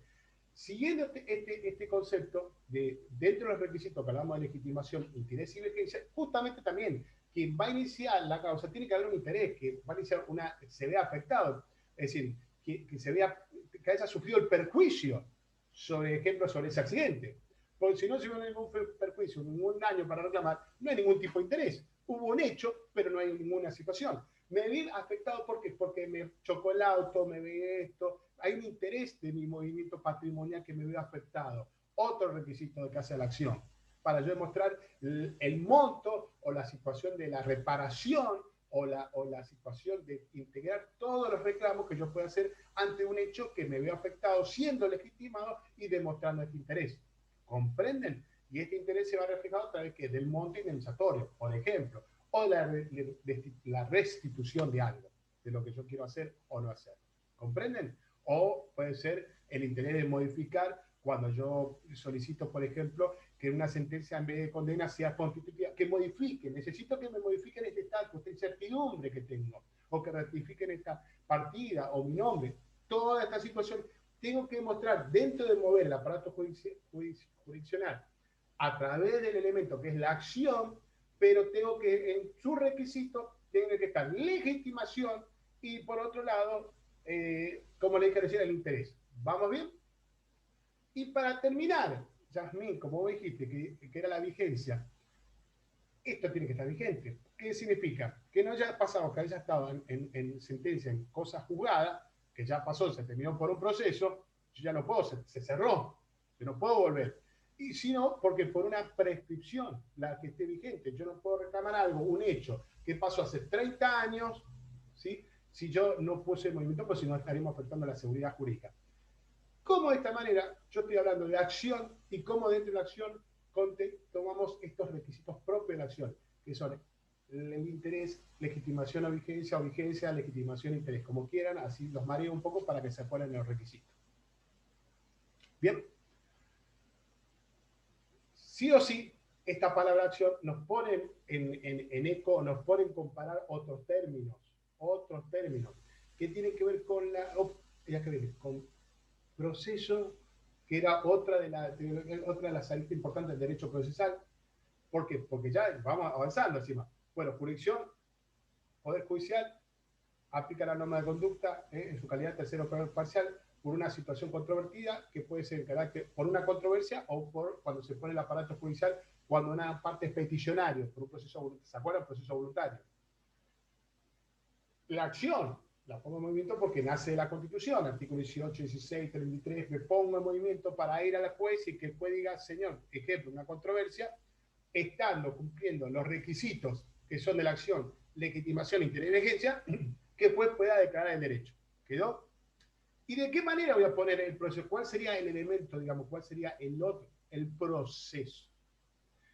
Siguiendo este concepto, dentro de los requisitos que hablamos de legitimación, interés y vigencia, justamente también quien va a iniciar la causa tiene que haber un interés, que va a iniciar se vea afectado, es decir, que se vea, que haya sufrido el perjuicio, sobre ejemplo, sobre ese accidente. Porque si no, si no hay ningún perjuicio, ningún daño para reclamar, no hay ningún tipo de interés. Hubo un hecho, pero no hay ninguna situación. Me vi afectado porque me chocó el auto, me vi esto. Hay un interés de mi movimiento patrimonial que me veo afectado. Otro requisito de que hace la acción. Para yo demostrar el monto o la situación de la reparación o la situación de integrar todos los reclamos que yo pueda hacer ante un hecho que me veo afectado, siendo legitimado y demostrando este interés. ¿Comprenden? Y este interés se va reflejado a través del monto indemnizatorio, por ejemplo, o la restitución de algo, de lo que yo quiero hacer o no hacer. ¿Comprenden? O puede ser el interés de modificar cuando yo solicito, por ejemplo, que una sentencia en vez de condena sea constitutiva, que modifique, necesito que me modifiquen este estatus, esta incertidumbre que tengo, o que ratifiquen esta partida o mi nombre. Toda esta situación tengo que demostrar dentro de mover el aparato jurisdiccional a través del elemento que es la acción, pero tengo que, en su requisito, tiene que estar legitimación y por otro lado, como le dije recién, el interés. ¿Vamos bien? Y para terminar, Yasmín, como vos dijiste, que era la vigencia, esto tiene que estar vigente. ¿Qué significa? Que no haya pasado, que haya estado en sentencia, en cosas juzgadas, que ya pasó, se terminó por un proceso, yo ya no puedo, se cerró, yo no puedo volver. Y si no, porque por una prescripción, la que esté vigente, yo no puedo reclamar algo, un hecho que pasó hace 30 años, ¿sí? Si yo no puse el movimiento, pues si no estaríamos afectando la seguridad jurídica. ¿Cómo de esta manera? Yo estoy hablando de acción y cómo dentro de la acción tomamos estos requisitos propios de la acción, que son el interés, legitimación o vigencia, legitimación e interés, como quieran, así los mareo un poco para que se acuerden los requisitos. Bien. Sí o sí, esta palabra acción nos pone en eco, nos pone en comparar otros términos, que tienen que ver con con proceso, que era otra de las aristas importantes del derecho procesal. ¿Por qué? Porque ya vamos avanzando encima. Bueno, jurisdicción, Poder Judicial, aplica la norma de conducta en su calidad de tercero parcial por una situación controvertida que puede ser en carácter por una controversia o por cuando se pone el aparato judicial, cuando una parte es peticionario, por un proceso voluntario. ¿Se acuerdan? Proceso voluntario. La acción la pongo en movimiento porque nace de la Constitución, artículo 18, 16, 33, me pongo en movimiento para ir a la juez y que el juez diga, señor, ejemplo, una controversia, estando cumpliendo los requisitos que son de la acción, legitimación, interés y vigencia, que el juez pueda declarar el derecho. ¿Quedó? ¿Y de qué manera voy a poner el proceso? ¿Cuál sería el elemento, digamos, cuál sería el otro? El proceso.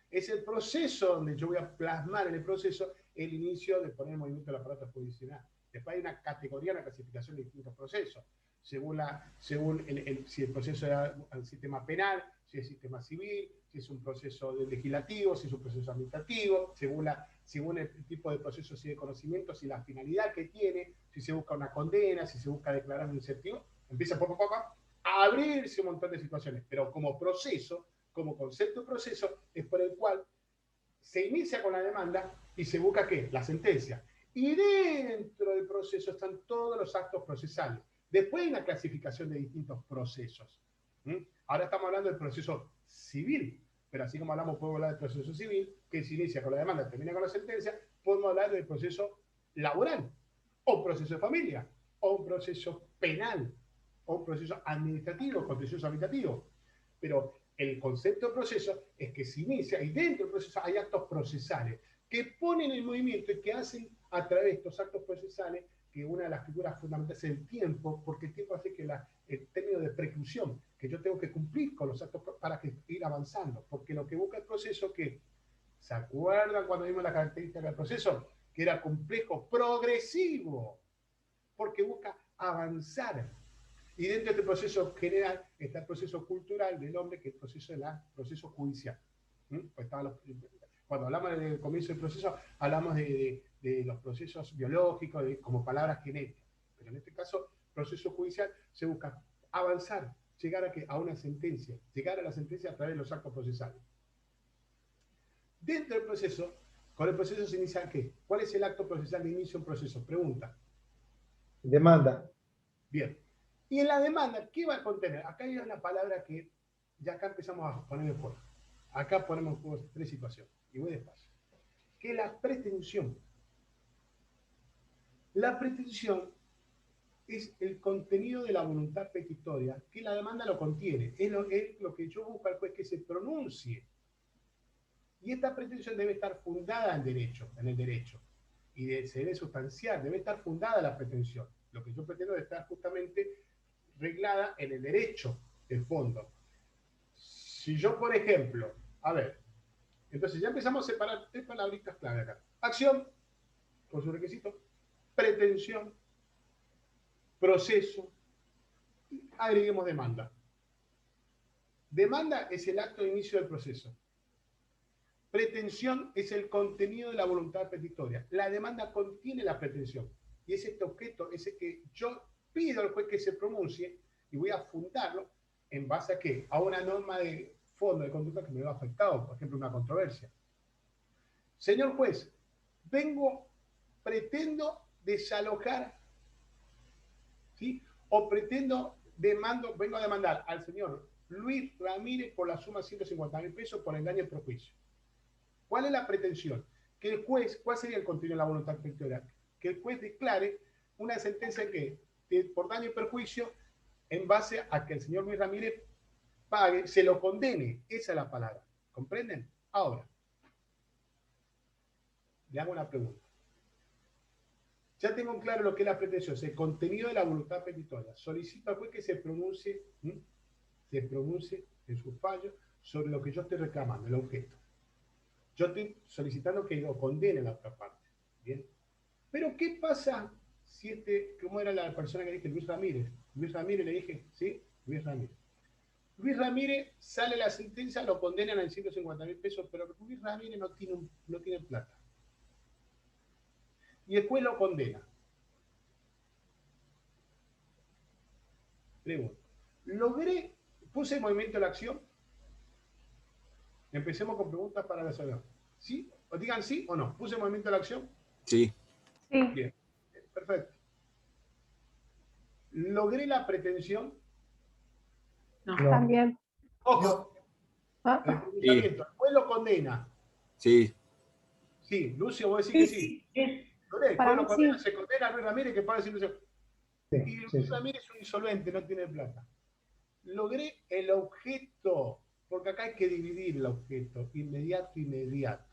Es el proceso donde yo voy a plasmar en el proceso el inicio de poner en movimiento el aparato judicial. Después hay una categoría, una clasificación de distintos procesos, según si el proceso es el sistema penal, si es sistema civil, si es un proceso legislativo, si es un proceso administrativo, según el tipo de proceso, si de conocimiento, si la finalidad que tiene, si se busca una condena, si se busca declarar un incentivo, empieza poco a poco a abrirse un montón de situaciones, pero como proceso, como concepto de proceso, es por el cual se inicia con la demanda y se busca ¿qué? La sentencia. Y dentro del proceso están todos los actos procesales. Después hay una clasificación de distintos procesos. Ahora estamos hablando del proceso civil, pero así como podemos hablar del proceso civil, que se inicia con la demanda, termina con la sentencia, podemos hablar del proceso laboral, o proceso de familia, o un proceso penal, o un proceso administrativo, contencioso administrativo. Pero el concepto de proceso es que se inicia y dentro del proceso hay actos procesales que ponen en movimiento y que hacen a través de estos actos procesales que una de las figuras fundamentales es el tiempo, porque el tiempo hace que el término de preclusión, que yo tengo que cumplir con los actos para ir avanzando, porque lo que busca el proceso que, ¿se acuerdan cuando vimos la característica del proceso? Que era complejo, progresivo, porque busca avanzar. Y dentro de este proceso general está el proceso cultural del hombre, que es el proceso judicial. Pues cuando hablamos del comienzo del proceso, hablamos de los procesos biológicos, como palabras genéticas. Pero en este caso, proceso judicial se busca avanzar, llegar a una sentencia, llegar a la sentencia a través de los actos procesales. Dentro del proceso, con el proceso se inicia ¿qué? ¿Cuál es el acto procesal de inicio de un proceso? Pregunta. Demanda. Bien. Y en la demanda, ¿qué va a contener? Acá hay una palabra que ya acá empezamos a poner en juego. Acá ponemos en juego tres situaciones. Y voy despacio. Que es la pretensión. La pretensión es el contenido de la voluntad petitoria que la demanda lo contiene. Es lo que yo busco al juez que se pronuncie. Y esta pretensión debe estar fundada en el derecho. Y se debe sustanciar, debe estar fundada la pretensión. Lo que yo pretendo debe estar justamente reglada en el derecho de fondo. Si yo, por ejemplo, a ver, entonces ya empezamos a separar tres palabritas clave acá. Acción, con su requisito, pretensión, proceso, y agreguemos demanda. Demanda es el acto de inicio del proceso. Pretensión es el contenido de la voluntad petitoria. La demanda contiene la pretensión. Y es este objeto, ese que yo pido al juez que se pronuncie y voy a fundarlo en base a ¿qué? A una norma de fondo de conducta que me va afectado, por ejemplo, una controversia. Señor juez, pretendo desalojar, ¿sí? O vengo a demandar al señor Luis Ramírez por la suma de 150.000 pesos por engaño y perjuicio. ¿Cuál es la pretensión? Que el juez, ¿cuál sería el contenido de la voluntad petitoria? Que el juez declare una sentencia por daño y perjuicio en base a que el señor Luis Ramírez pague, se lo condene. Esa es la palabra. ¿Comprenden? Ahora, le hago una pregunta. Ya tengo claro lo que es la pretensión, el contenido de la voluntad petitoria. Solicito al juez que se pronuncie en su fallo sobre lo que yo estoy reclamando, el objeto. Yo estoy solicitando que lo condene la otra parte. ¿Bien? Pero, ¿qué pasa si ¿cómo era la persona que dije? Luis Ramírez. Luis Ramírez le dije, ¿sí? Luis Ramírez. Luis Ramírez sale la sentencia, lo condenan en 150.000 pesos, pero Luis Ramírez no tiene plata. Y después lo condena. Pregunto. Puse en movimiento la acción. Empecemos con preguntas para resolver. ¿Sí? O digan sí o no. ¿Puse en movimiento la acción? Sí. Sí. Bien. Perfecto. ¿Logré la pretensión? No. También. Ojo. Ah, El procesamiento. Después lo condena. Sí. Sí. Lucio, vos decís que sí. Después Para lo mí condena, sí. se condena a Luis Ramírez que paga 150. Sí, Y sí, Luis sí. Ramírez es un insolvente, no tiene plata. Logré el objeto, porque acá hay que dividir el objeto, inmediato, inmediato.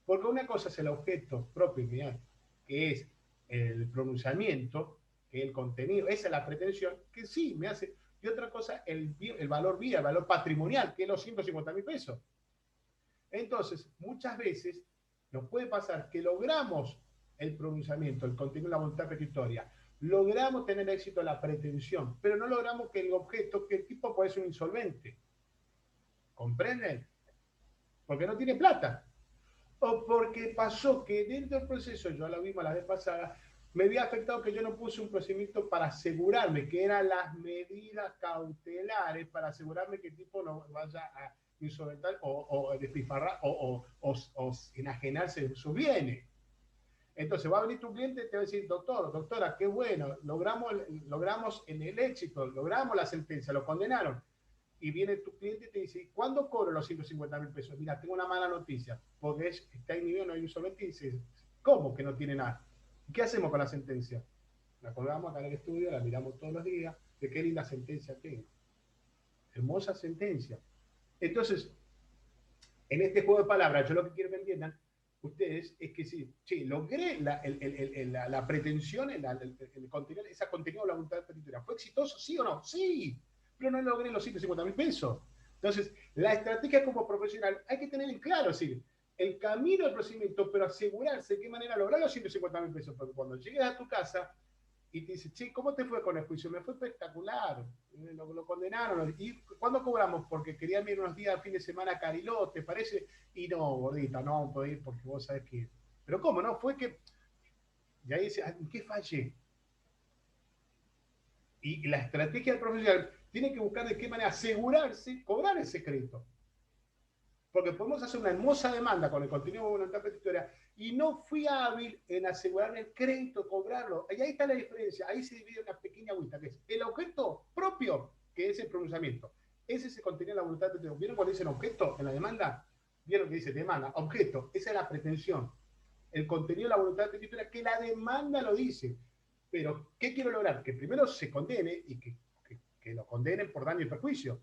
Porque una cosa es el objeto propio inmediato, que es el pronunciamiento, que es el contenido, esa es la pretensión, que sí me hace. Y otra cosa, el valor vía, el valor patrimonial, que es los 150.000 pesos. Entonces, muchas veces nos puede pasar que logramos el pronunciamiento, el contenido de la voluntad petitoria, logramos tener éxito en la pretensión, pero no logramos que el objeto, que el tipo puede ser un insolvente. ¿Comprenden? Porque no tiene plata. O porque pasó que dentro del proceso, yo lo vimos la vez pasada, me había afectado que yo no puse un procedimiento para asegurarme, que eran las medidas cautelares para asegurarme que el tipo no vaya a insolventar o despilfarrar o enajenarse de sus bienes. Entonces va a venir tu cliente y te va a decir, doctor, doctora, qué bueno, logramos en el éxito, logramos la sentencia, lo condenaron. Y viene tu cliente y te dice, ¿cuándo cobro los 150.000 pesos? Mira, tengo una mala noticia, porque está inhibido, no hay insolvente, y dice, ¿cómo que no tiene nada? ¿Qué hacemos con la sentencia? La colgamos acá en el estudio, la miramos todos los días, de qué linda sentencia tengo. Hermosa sentencia. Entonces, en este juego de palabras, yo lo que quiero que entiendan ustedes es que sí, logré la pretensión, el contenido, esa contenido de la voluntad petitoria. ¿Fue exitoso, sí o no? Sí, pero no logré los 150.000 pesos. Entonces, la estrategia como profesional hay que tener en claro, sí, el camino del procedimiento, pero asegurarse de qué manera lograr los 150.000 pesos, porque cuando llegues a tu casa y te dice, che, ¿cómo te fue con el juicio? Me fue espectacular, lo condenaron. ¿Y cuándo cobramos? Porque querían ir unos días, fin de semana a Cariló, ¿te parece? Y no, gordita, no vamos a poder ir porque vos sabés que... Pero ¿cómo no? Fue que... Y ahí dice, ¿en qué fallé? Y la estrategia del profesional tiene que buscar de qué manera asegurarse, cobrar ese crédito. Porque podemos hacer una hermosa demanda con el contenido de voluntad petitoria y no fui hábil en asegurar el crédito, cobrarlo. Y ahí está la diferencia. Ahí se divide una pequeña agüita, que es el objeto propio, que es el pronunciamiento. Ese es el contenido de la voluntad petitoria. ¿Vieron cuando dicen objeto en la demanda? ¿Vieron que dice demanda? Objeto. Esa es la pretensión. El contenido de la voluntad petitoria, que la demanda lo dice. Pero, ¿qué quiero lograr? Que primero se condene y que lo condenen por daño y perjuicio.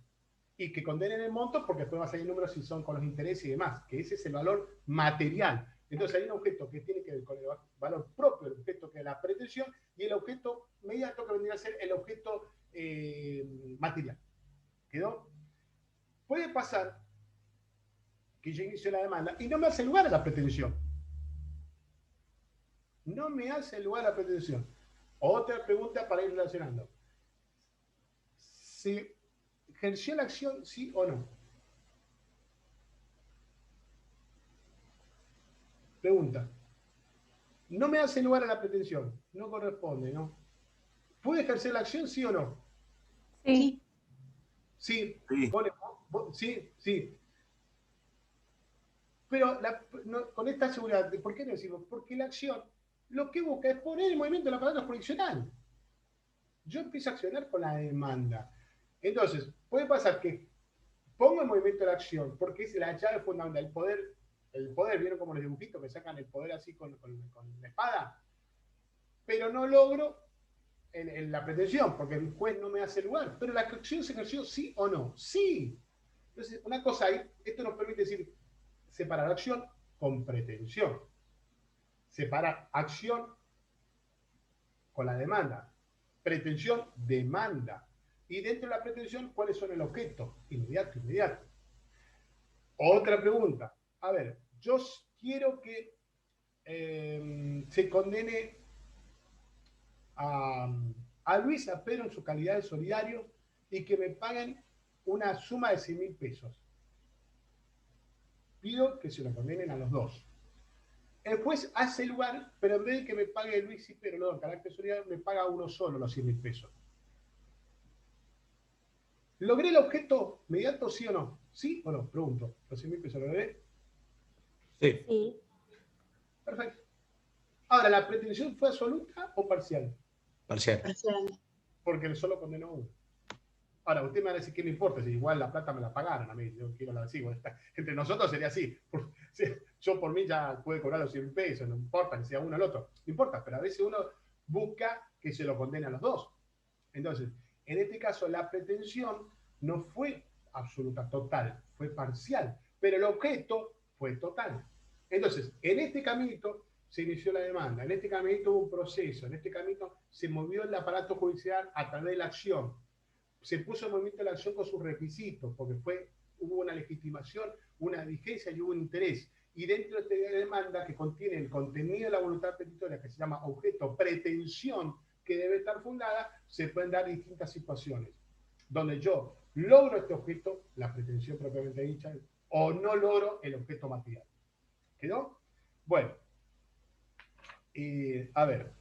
Y que condenen el monto porque después va a salir números si son con los intereses y demás, que ese es el valor material. Entonces hay un objeto que tiene que ver con el valor propio, el objeto que es la pretensión, y el objeto inmediato que vendría a ser el objeto material. ¿Quedó? Puede pasar que yo inicio la demanda y no me hace lugar a la pretensión. No me hace lugar a la pretensión. Otra pregunta para ir relacionando. ¿Se ejerció la acción, sí o no? Pregunta. No me hace lugar a la pretensión. No corresponde, ¿no? ¿Puede ejercer la acción, sí o no? Sí. Sí. Sí. Sí, sí. Pero con esta seguridad, ¿por qué no decimos? Porque la acción lo que busca es poner en movimiento la palabra jurisdiccional. Yo empiezo a accionar con la demanda. Entonces, puede pasar que pongo en movimiento la acción, porque es la llave fundamental. El poder, ¿vieron como los dibujitos que sacan el poder así con la espada? Pero no logro en la pretensión, porque el juez no me hace lugar. Pero la acción se ejerció sí o no. Sí. Entonces, una cosa ahí, esto nos permite decir, separar acción con pretensión. Separar acción con la demanda. Pretensión, demanda. Y dentro de la pretensión, ¿cuáles son el objeto? Inmediato, inmediato. Otra pregunta. A ver, yo quiero que se condene a Luis, a Pedro en su calidad de solidario y que me paguen una suma de 100.000 pesos. Pido que se lo condenen a los dos. El juez hace el lugar, pero en vez de que me pague Luis y Pedro, no, en carácter solidario, me paga uno solo los 100.000 pesos. ¿Logré el objeto inmediato, sí o no? ¿Sí o no? Pregunto. ¿Los 100.000 pesos lo logré? Sí. Sí. Perfecto. Ahora, ¿la pretensión fue absoluta o parcial? Parcial. Porque solo condenó uno. Ahora, usted me va a decir que no importa, si igual la plata me la pagaron a mí, yo quiero la decir, entre nosotros sería así. Yo por mí ya puede cobrar los 100 pesos, no importa que sea uno o el otro, no importa, pero a veces uno busca que se lo condene a los dos. Entonces, en este caso, la pretensión no fue absoluta, total, fue parcial, pero el objeto fue total. Entonces, en este caminito se inició la demanda, en este caminito hubo un proceso, en este caminito se movió el aparato judicial a través de la acción. Se puso en movimiento la acción con sus requisitos, porque hubo una legitimación, una vigencia y hubo un interés. Y dentro de esta demanda que contiene el contenido de la voluntad petitoria, que se llama objeto, pretensión, que debe estar fundada, se pueden dar distintas situaciones, donde yo logro este objeto, la pretensión propiamente dicha, o no logro el objeto material. ¿Quedó? Bueno, a ver,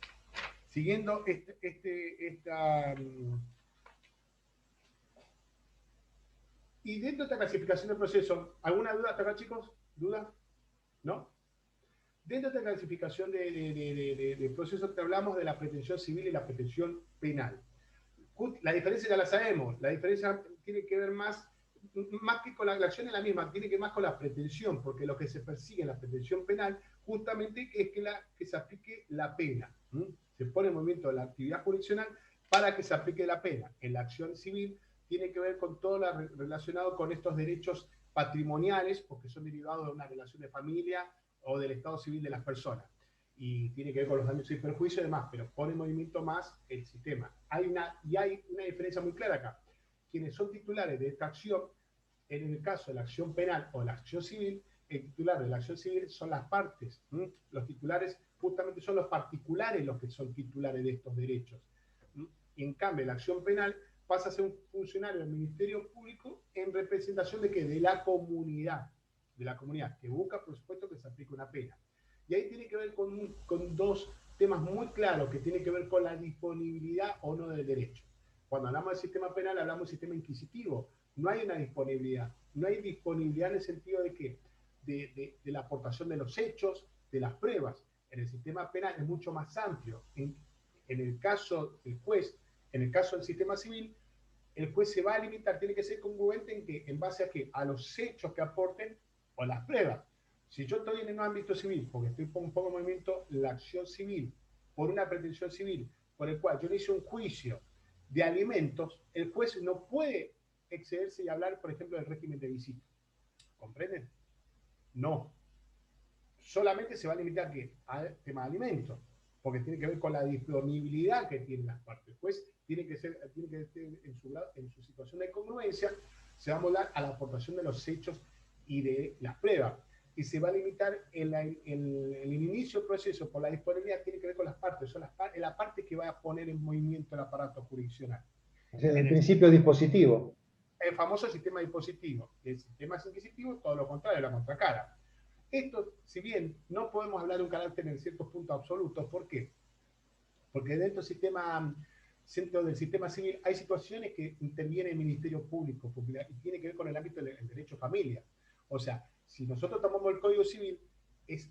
siguiendo esta... Y dentro de esta clasificación del proceso, ¿alguna duda hasta acá, chicos? ¿Duda? ¿No? Dentro de esta clasificación de proceso te hablamos de la pretensión civil y la pretensión penal. La diferencia ya la sabemos, la diferencia tiene que ver más que con la acción es la misma, tiene que ver más con la pretensión, porque lo que se persigue en la pretensión penal justamente es que se aplique la pena. Se pone en movimiento la actividad jurisdiccional para que se aplique la pena. En la acción civil tiene que ver con todo lo relacionado con estos derechos patrimoniales, porque son derivados de una relación de familia o del estado civil de las personas. Y tiene que ver con los daños y perjuicios y demás, pero pone en movimiento más el sistema. Hay una diferencia muy clara acá. Quienes son titulares de esta acción, en el caso de la acción penal o la acción civil, el titular de la acción civil son las partes. Los titulares justamente son los particulares los que son titulares de estos derechos. Y en cambio, la acción penal pasa a ser un funcionario del Ministerio Público en representación de ¿qué? De la comunidad, que busca, por supuesto, que se aplique una pena. Y ahí tiene que ver con dos temas muy claros, que tienen que ver con la disponibilidad o no del derecho. Cuando hablamos del sistema penal, hablamos del sistema inquisitivo. No hay una disponibilidad. No hay disponibilidad en el sentido de que de la aportación de los hechos, de las pruebas. En el sistema penal es mucho más amplio. En el caso del juez, en el caso del sistema civil, el juez se va a limitar, tiene que ser congruente en que, en base a qué, a los hechos que aporten o las pruebas. Si yo estoy en un ámbito civil, porque pongo en movimiento la acción civil, por una pretensión civil, por el cual yo le hice un juicio de alimentos, el juez no puede excederse y hablar, por ejemplo, del régimen de visita. ¿Comprenden? No. Solamente se va a limitar al tema de alimentos, porque tiene que ver con la disponibilidad que tienen las partes. El juez tiene que estar en su situación de congruencia, se va a moldar a la aportación de los hechos y de las pruebas. Y se va a limitar el inicio del proceso por la disponibilidad, tiene que ver con las partes, son la parte que va a poner en movimiento el aparato jurisdiccional. Es el principio dispositivo. El famoso sistema dispositivo. El sistema inquisitivo, todo lo contrario, la contracara. Esto, si bien no podemos hablar de un carácter en ciertos puntos absolutos, ¿por qué? Porque dentro del sistema civil hay situaciones que interviene el Ministerio Público y tiene que ver con el ámbito del derecho familia. O sea, si nosotros tomamos el Código Civil,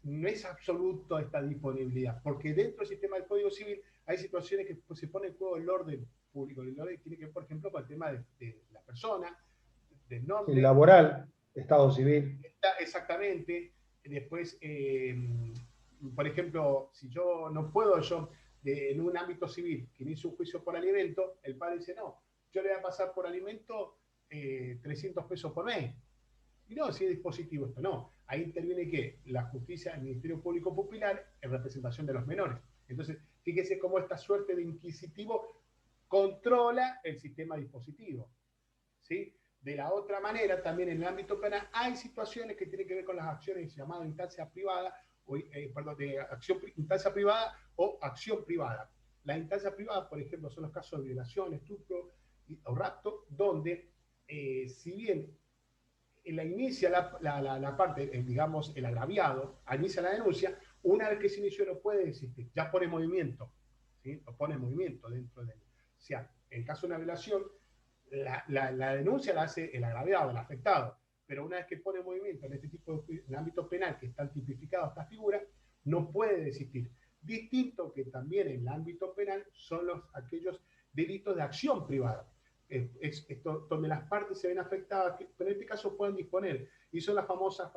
no es absoluto esta disponibilidad, porque dentro del sistema del Código Civil hay situaciones que se pone en juego el orden público. El orden tiene que ver, por ejemplo, con el tema de la persona, del nombre. El laboral, Estado civil. Exactamente. Después, por ejemplo, si yo no puedo, en un ámbito civil, que inicie un juicio por alimento, el padre dice, no, yo le voy a pasar por alimento 300 pesos por mes. Y no, si es dispositivo esto, no. Ahí interviene ¿qué? La justicia, el Ministerio Público Popular, en representación de los menores. Entonces, fíjese cómo esta suerte de inquisitivo controla el sistema dispositivo. ¿Sí? De la otra manera, también en el ámbito penal hay situaciones que tienen que ver con las acciones llamadas instancia privada, instancia privada o acción privada. La instancia privada, por ejemplo, son los casos de violación, estupro o rapto, donde si bien la inicia la parte, digamos, el agraviado, inicia la denuncia, una vez que se inició no puede existir, ya pone movimiento, ¿sí? Lo pone en movimiento dentro de él. O sea, en caso de una violación, la denuncia la hace el agraviado, el afectado, pero una vez que pone movimiento en este tipo de, en el ámbito penal que están tipificadas estas figuras, no puede existir. Distinto que también en el ámbito penal son aquellos delitos de acción privada. Esto, donde las partes se ven afectadas, pero en este caso pueden disponer, y son las famosas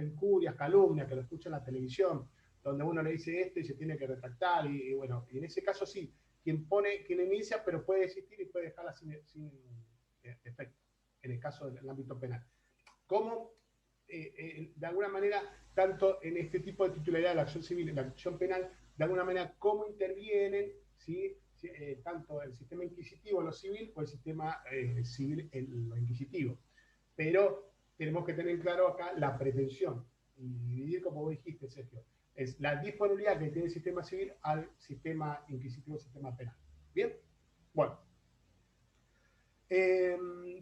injurias, calumnias que lo escuchan en la televisión, donde uno le dice esto y se tiene que retractar, y bueno, y en ese caso sí, quien inicia, pero puede existir y puede dejarla sin efecto, en el caso del ámbito penal. Como, de alguna manera, tanto en este tipo de titularidad de la acción civil y la acción penal, de alguna manera, cómo intervienen, ¿sí? Tanto el sistema inquisitivo en lo civil o el sistema civil en lo inquisitivo. Pero tenemos que tener claro acá la pretensión y dividir, como vos dijiste, Sergio, es la disponibilidad que tiene el sistema civil al sistema inquisitivo, al sistema penal. ¿Bien? Bueno.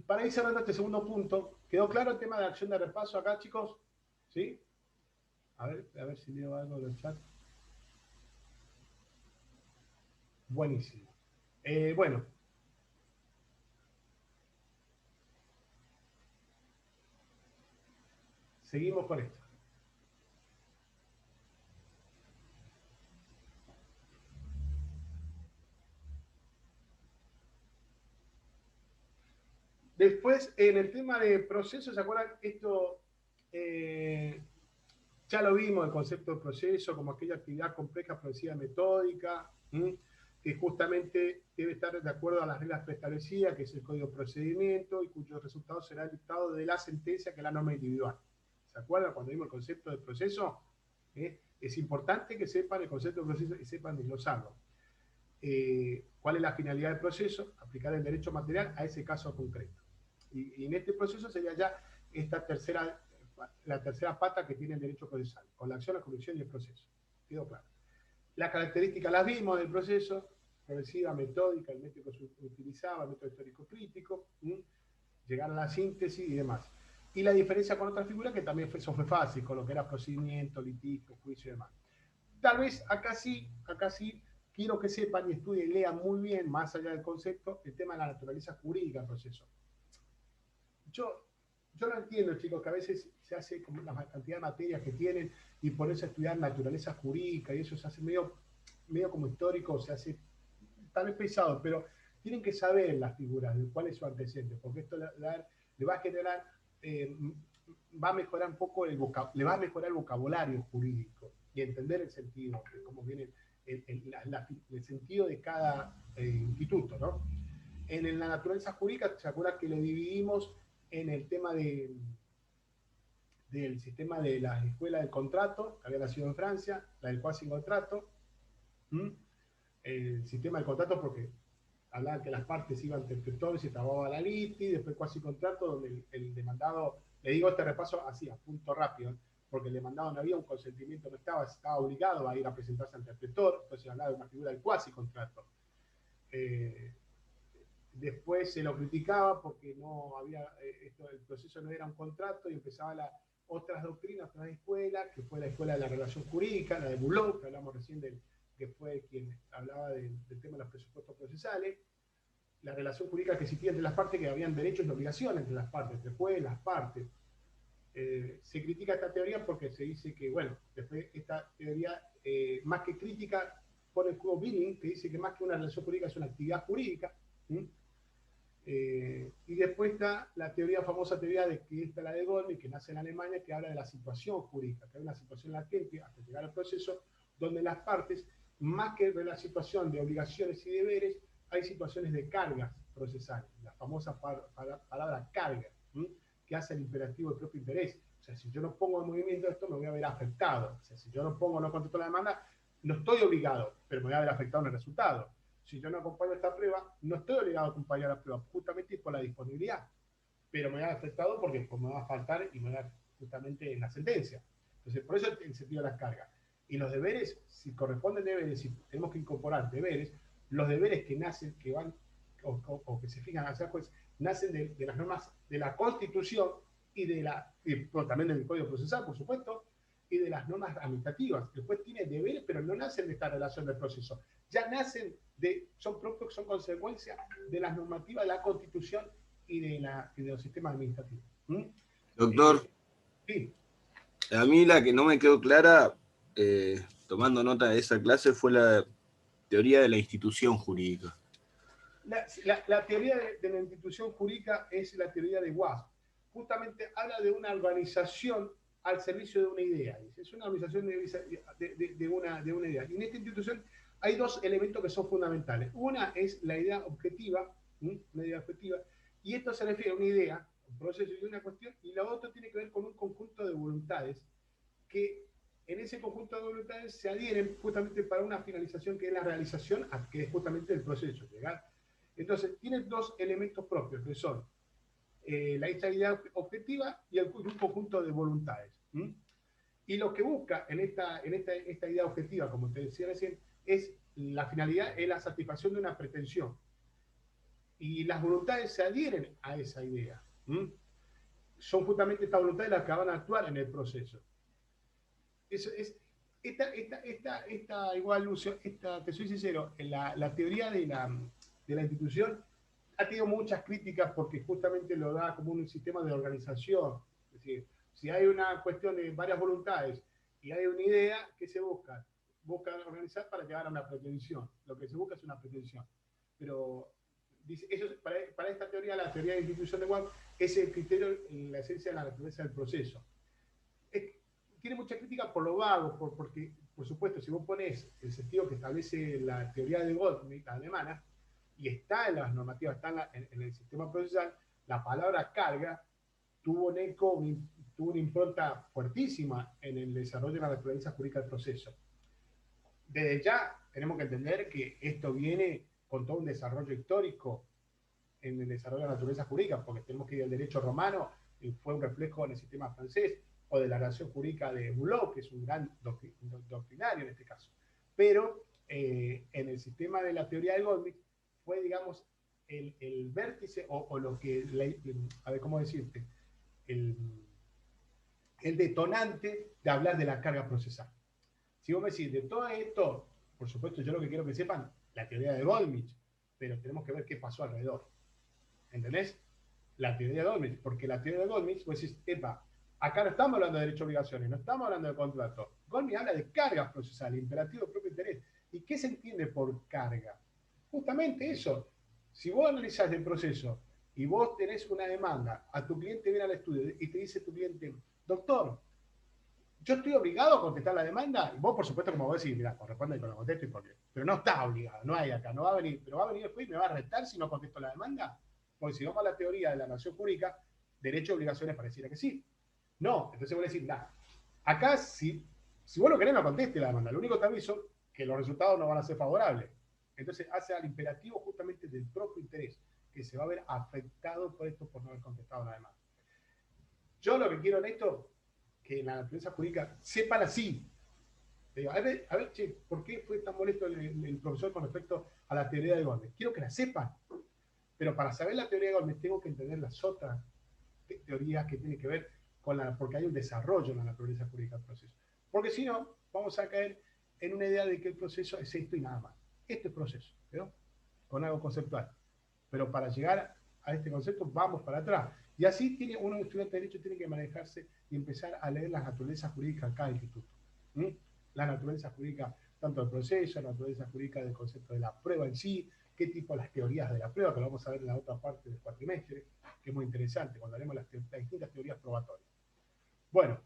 Para ir cerrando este segundo punto, ¿quedó claro el tema de la acción de repaso acá, chicos? ¿Sí? A ver si leo algo del chat. Buenísimo. Bueno. Seguimos con esto. Después, en el tema de proceso, ¿se acuerdan? Esto ya lo vimos, el concepto de proceso como aquella actividad compleja, progresiva, metódica, que justamente debe estar de acuerdo a las reglas preestablecidas, que es el código de procedimiento, y cuyo resultado será el dictado de la sentencia, que es la norma individual. ¿Se acuerdan cuando vimos el concepto de proceso? Es importante que sepan el concepto de proceso y sepan desglosarlo. ¿Cuál es la finalidad del proceso? Aplicar el derecho material a ese caso concreto. Y en este proceso sería ya la tercera pata que tiene el derecho procesal, con la acción, la jurisdicción y el proceso. ¿Quedó claro? Las características las vimos del proceso, progresiva, metódica, el método que se utilizaba, el método histórico crítico, llegar a la síntesis y demás. Y la diferencia con otras figuras que también eso fue fácil, con lo que era procedimiento, litigio, juicio y demás. Tal vez acá sí, quiero que sepan y estudien y lean muy bien, más allá del concepto, el tema de la naturaleza jurídica del proceso. Yo lo entiendo, chicos, que a veces se hace como la cantidad de materias que tienen y ponerse a estudiar naturaleza jurídica y eso se hace medio como histórico, se hace tal vez pesado, pero tienen que saber las figuras, de cuál es su antecedente, porque esto le va a generar, va a mejorar un poco le va a mejorar el vocabulario jurídico y entender el sentido, de cómo viene el sentido de cada instituto, ¿no? En la naturaleza jurídica, ¿se acuerdan que lo dividimos en el tema del sistema de la escuela del contrato, que había nacido en Francia, la del quasi contrato, el sistema del contrato porque hablaban que las partes iban ante el prestor y se trababa la liti, después quasi contrato, donde el demandado, le digo este repaso así, a punto rápido, porque el demandado no había un consentimiento, no estaba obligado a ir a presentarse ante el prestor, entonces hablaba de una figura del quasi contrato. Después se lo criticaba porque no había, el proceso no era un contrato y empezaban otras doctrinas, otras escuelas, que fue la escuela de la relación jurídica, la de Boulon, que hablamos recién que fue quien hablaba del tema de los presupuestos procesales, la relación jurídica que existía entre las partes, que habían derechos y obligaciones entre las partes, entre juez, las partes. Se critica esta teoría porque se dice que, bueno, después esta teoría, más que crítica, pone el juego Billing, que dice que más que una relación jurídica es una actividad jurídica. Y después está la famosa teoría de que esta es la de Goldman, que nace en Alemania, que habla de la situación jurídica, que hay una situación latente hasta llegar al proceso, donde las partes, más que de la situación de obligaciones y deberes, hay situaciones de cargas procesales, la famosa palabra carga, que hace el imperativo del propio interés. O sea, si yo no pongo en movimiento esto, me voy a ver afectado. O sea, si yo no contesto la demanda, no estoy obligado, pero me voy a ver afectado en el resultado. Si yo no acompaño esta prueba, no estoy obligado a acompañar la prueba, justamente por la disponibilidad. Pero me voy a ver afectado porque me va a faltar y me va a dar justamente en la sentencia. Entonces, por eso el sentido de las cargas. Y los deberes, si corresponden deberes, si tenemos que incorporar deberes, los deberes que nacen, que van o que se fijan hacia juez, nacen de las normas de la Constitución bueno, también del Código Procesal, por supuesto, y de las normas administrativas. El juez tiene deberes, pero no nacen de esta relación del proceso. Ya nacen son consecuencia de las normativas de la Constitución y de los sistemas administrativos. Doctor, Sí. a mí la que no me quedó clara, tomando nota de esa clase, fue la teoría de la institución jurídica. La teoría de la institución jurídica es la teoría de WASP. Justamente habla de una organización al servicio de una idea. Es una organización de una idea. Y en esta institución hay dos elementos que son fundamentales. Una es la idea objetiva, y esto se refiere a una idea, un proceso y una cuestión, y la otra tiene que ver con un conjunto de voluntades que en ese conjunto de voluntades se adhieren justamente para una finalización que es la realización, que es justamente el proceso, llegar. Entonces, tiene dos elementos propios, que son la idea objetiva y un conjunto de voluntades. Y lo que busca en esta idea objetiva, como te decía recién, es la finalidad, es la satisfacción de una pretensión. Y las voluntades se adhieren a esa idea. Son justamente estas voluntades las que van a actuar en el proceso. Eso es, esta igual, Lucio, te soy sincero, la teoría de la institución ha tenido muchas críticas porque justamente lo da como un sistema de organización. Es decir, si hay una cuestión de varias voluntades y hay una idea, ¿qué se busca? Busca organizar para llegar a una pretensión. Lo que se busca es una pretensión. Pero dice, eso, para esta teoría, la teoría de institución de WASP, es el criterio en la esencia de la naturaleza del proceso. Tiene mucha crítica por lo vago, porque, por supuesto, si vos pones el sentido que establece la teoría de Goldman, la alemana, y está en las normativas, está en el sistema procesal, la palabra carga tuvo un eco, tuvo una impronta fuertísima en el desarrollo de la naturaleza jurídica del proceso. Desde ya tenemos que entender que esto viene con todo un desarrollo histórico en el desarrollo de la naturaleza jurídica, porque tenemos que ir al derecho romano, y fue un reflejo en el sistema francés, o de la relación jurídica de Boulot, que es un gran doctrinario en este caso. Pero en el sistema de la teoría de Goldman fue, digamos, el vértice, o lo que, a ver cómo decirte, el detonante de hablar de la carga procesal. Si vos me decís, de todo esto, por supuesto, yo lo que quiero que sepan, la teoría de Goldman, pero tenemos que ver qué pasó alrededor. ¿Entendés? La teoría de Goldman, porque la teoría de Goldman, vos decís, epa, acá no estamos hablando de derecho a obligaciones, no estamos hablando de contrato. Goldman habla de cargas procesales, imperativo de propio interés. ¿Y qué se entiende por carga? Justamente eso. Si vos analizás el proceso y vos tenés una demanda, a tu cliente viene al estudio y te dice tu cliente, doctor, yo estoy obligado a contestar la demanda, y vos, por supuesto, como vos decís, mira, corresponde con la contesto y por qué. Pero no está obligado, no hay acá, no va a venir, pero va a venir después y me va a retar si no contesto la demanda. Porque si vamos a la teoría de la nación jurídica, derecho y obligaciones pareciera que sí. No, entonces voy a decir, nada, acá si vos lo querés no conteste la demanda, lo único que te aviso que los resultados no van a ser favorables. Entonces hace al imperativo justamente del propio interés, que se va a ver afectado por esto por no haber contestado la demanda. Yo lo que quiero en esto, que la naturaleza jurídica sepan así. Digo, a ver, che, ¿por qué fue tan molesto el profesor con respecto a la teoría de Goldman? Quiero que la sepan. Pero para saber la teoría de Goldman tengo que entender las otras teorías que tienen que ver con porque hay un desarrollo en la naturaleza jurídica del proceso. Porque si no, vamos a caer en una idea de que el proceso es esto y nada más. Este es proceso, ¿no? Con algo conceptual. Pero para llegar a este concepto vamos para atrás. Y así uno estudiante de Derecho tiene que manejarse y empezar a leer las naturalezas jurídicas de cada instituto. La naturaleza jurídica tanto del proceso, la naturaleza jurídica del concepto de la prueba en sí, qué tipo las teorías de la prueba, que lo vamos a ver en la otra parte del cuatrimestre, que es muy interesante cuando haremos las distintas teorías probatorias. Bueno,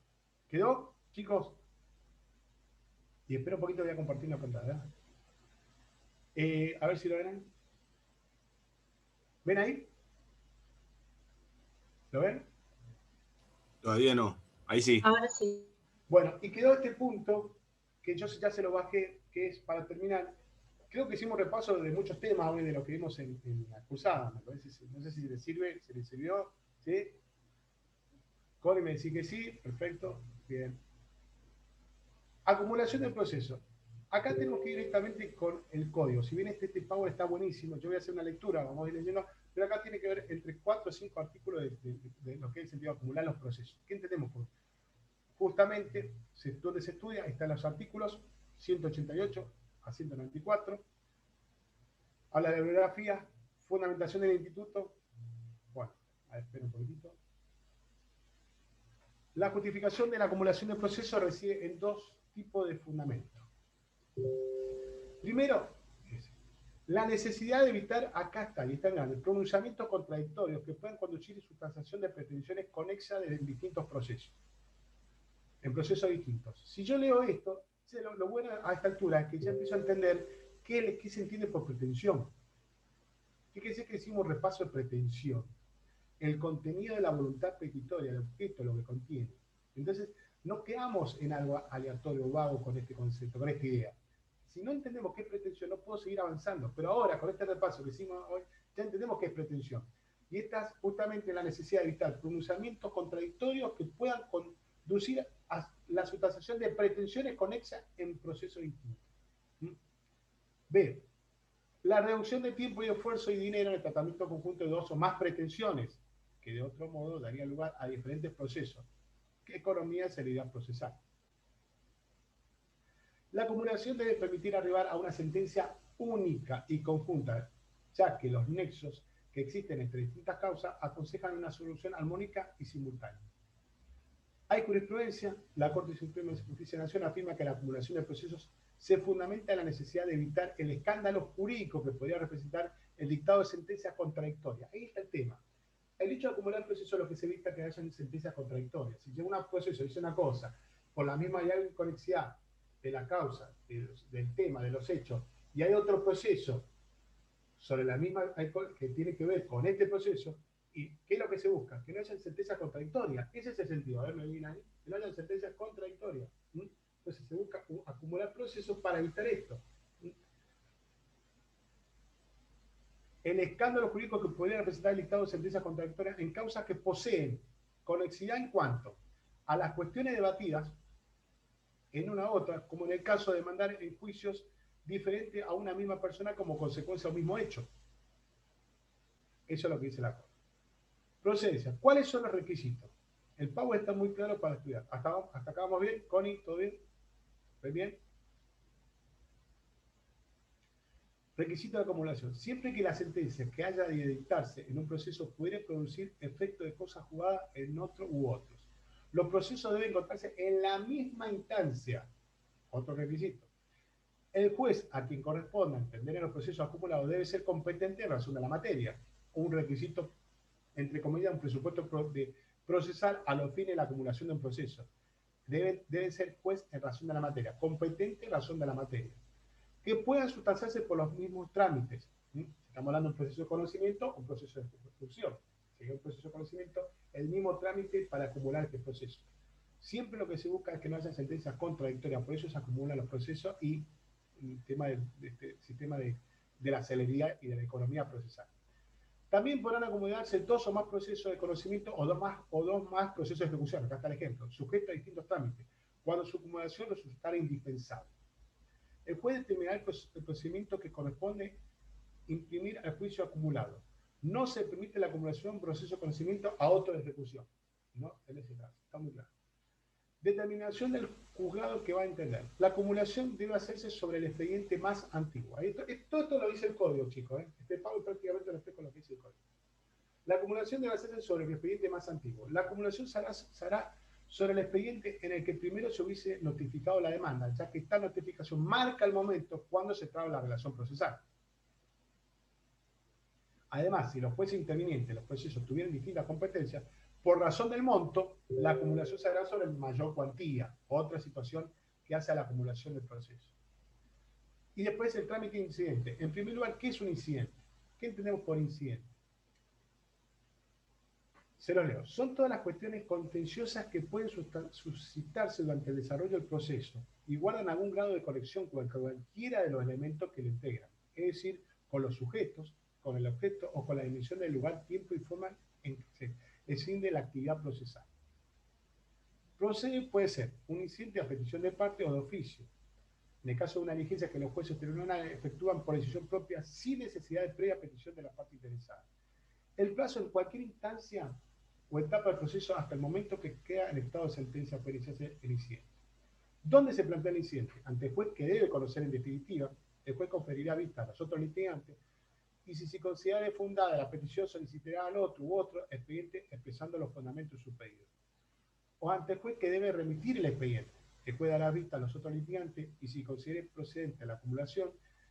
¿quedó, chicos? Y espero un poquito, voy a compartir la pantalla. A ver si lo ven. ¿Ven ahí? ¿Lo ven? Todavía no. Ahí sí. Ahora sí. Bueno, y quedó este punto, que yo ya se lo bajé, que es para terminar. Creo que hicimos repaso de muchos temas hoy de lo que vimos en la cursada, me parece. No sé si les sirve, si les sirvió, ¿sí? Cori me dice que sí, perfecto, bien. Acumulación del proceso. Acá tenemos que ir directamente con el código. Si bien este Power está buenísimo, yo voy a hacer una lectura, vamos a ir leyendo, pero acá tiene que ver entre 4 o 5 artículos de lo que es el sentido de acumular los procesos. ¿Qué entendemos por? Justamente, donde se estudia, están los artículos 188 a 194, habla de bibliografía, fundamentación del instituto. Bueno, a ver, espera un poquitito. La justificación de la acumulación de procesos reside en 2 tipos de fundamentos. Primero, la necesidad de evitar, acá está, y está en grande, pronunciamientos contradictorios que puedan conducir a sustanciación de pretensiones conexas en distintos procesos, en procesos distintos. Si yo leo esto, lo bueno a esta altura es que ya empiezo a entender qué se entiende por pretensión. ¿Qué quiere decir que decimos repaso de pretensión? El contenido de la voluntad petitoria, el objeto, lo que contiene. Entonces, no quedamos en algo aleatorio, vago con este concepto, con esta idea. Si no entendemos qué es pretensión, no puedo seguir avanzando. Pero ahora, con este repaso que hicimos hoy, ya entendemos qué es pretensión. Y esta es justamente la necesidad de evitar pronunciamientos contradictorios que puedan conducir a la sustanciación de pretensiones conexas en procesos distintos. B. La reducción de tiempo y esfuerzo y dinero en el tratamiento conjunto de 2 o más pretensiones, que de otro modo daría lugar a diferentes procesos. ¿Qué economía se le irá a procesar? La acumulación debe permitir arribar a una sentencia única y conjunta, ya que los nexos que existen entre distintas causas aconsejan una solución armónica y simultánea. Hay jurisprudencia, la Corte Suprema de Justicia de la Nación afirma que la acumulación de procesos se fundamenta en la necesidad de evitar el escándalo jurídico que podría representar el dictado de sentencias contradictorias. Ahí está el tema. El hecho de acumular procesos es lo que se evita que hayan sentencias contradictorias. Si llega un proceso y dice una cosa, por la misma conexidad de la causa, del tema, de los hechos, y hay otro proceso sobre la misma que tiene que ver con este proceso, ¿y qué es lo que se busca? Que no haya sentencias contradictorias. Ese es el sentido. A ver, me viene ahí. Que no haya sentencias contradictorias. Entonces se busca acumular procesos para evitar esto. El escándalo jurídico que podría representar el dictado de sentencias contradictorias en causas que poseen conexidad en cuanto a las cuestiones debatidas en una u otra, como en el caso de mandar en juicios diferentes a una misma persona como consecuencia de un mismo hecho. Eso es lo que dice la Corte. Procedencia. ¿Cuáles son los requisitos? El pago está muy claro para estudiar. Hasta acá vamos bien. Connie, ¿todo bien? ¿Ven bien? Requisito de acumulación. Siempre que la sentencia que haya de dictarse en un proceso pudiera producir efecto de cosa jugada en otro u otros. Los procesos deben encontrarse en la misma instancia. Otro requisito. El juez a quien corresponda entender en los procesos acumulados debe ser competente en razón de la materia. Un requisito, entre comillas, un presupuesto procesal a los fines de la acumulación de un proceso. Debe ser juez en razón de la materia, competente en razón de la materia. Que puedan sustanciarse por los mismos trámites. Estamos hablando de un proceso de conocimiento o un proceso de construcción. Si hay un proceso de conocimiento, el mismo trámite para acumular este proceso. Siempre lo que se busca es que no haya sentencias contradictorias, por eso se acumulan los procesos y el tema de este sistema de la celeridad y de la economía procesal. También podrán acumularse 2 o más procesos de conocimiento o dos más procesos de ejecución. Acá está el ejemplo, sujeto a distintos trámites, cuando su acumulación resultara indispensable. El juez determinará el procedimiento que corresponde imprimir al juicio acumulado. No se permite la acumulación de un proceso de conocimiento a otro de ejecución. No, en ese caso, está muy claro. Determinación del juzgado que va a entender. La acumulación debe hacerse sobre el expediente más antiguo. Todo esto lo dice el código, chicos. Este pago prácticamente refleja lo que dice el código. La acumulación debe hacerse sobre el expediente más antiguo. La acumulación se hará sobre el expediente en el que primero se hubiese notificado la demanda, ya que esta notificación marca el momento cuando se traba la relación procesal. Además, si los jueces intervinientes en los procesos tuvieran distintas competencias, por razón del monto, la acumulación se hará sobre mayor cuantía, otra situación que hace a la acumulación del proceso. Y después el trámite de incidente. En primer lugar, ¿qué es un incidente? ¿Qué entendemos por incidente? Se lo leo. Son todas las cuestiones contenciosas que pueden suscitarse durante el desarrollo del proceso y guardan algún grado de conexión con cualquiera de los elementos que lo integran, es decir, con los sujetos, con el objeto o con la dimensión del lugar, tiempo y forma en que se extiende la actividad procesal. Procede puede ser un incidente a petición de parte o de oficio. En el caso de una diligencia que los jueces tribunales efectúan por decisión propia sin necesidad de previa petición de la parte interesada. El plazo en cualquier instancia o etapa del proceso hasta el momento que queda en estado de sentencia para iniciarse el incidente. ¿Dónde se plantea el incidente? Ante el juez que debe conocer en definitiva, el juez conferirá vista a los otros litigantes y si se considera fundada la petición solicitará al otro u otro expediente expresando los fundamentos de su pedido. O ante el juez que debe remitir el expediente. El juez dará vista a los otros litigantes y si considere procedente la acumulación,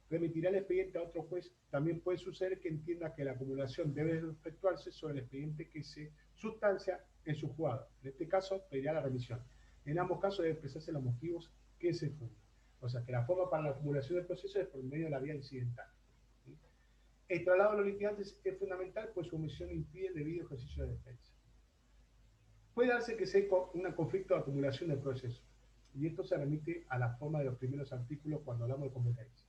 remitirá el expediente a otro juez. También puede suceder que entienda que la acumulación debe efectuarse sobre el expediente que se sustancia en su juzgado. En este caso, pedirá la remisión. En ambos casos deben expresarse los motivos que se fundan. O sea, que la forma para la acumulación del proceso es por medio de la vía incidental. ¿Sí? El traslado de los litigantes es fundamental, pues su omisión impide el debido ejercicio de defensa. Puede darse que sea un conflicto de acumulación del proceso. Y esto se remite a la forma de los primeros artículos cuando hablamos de competencia.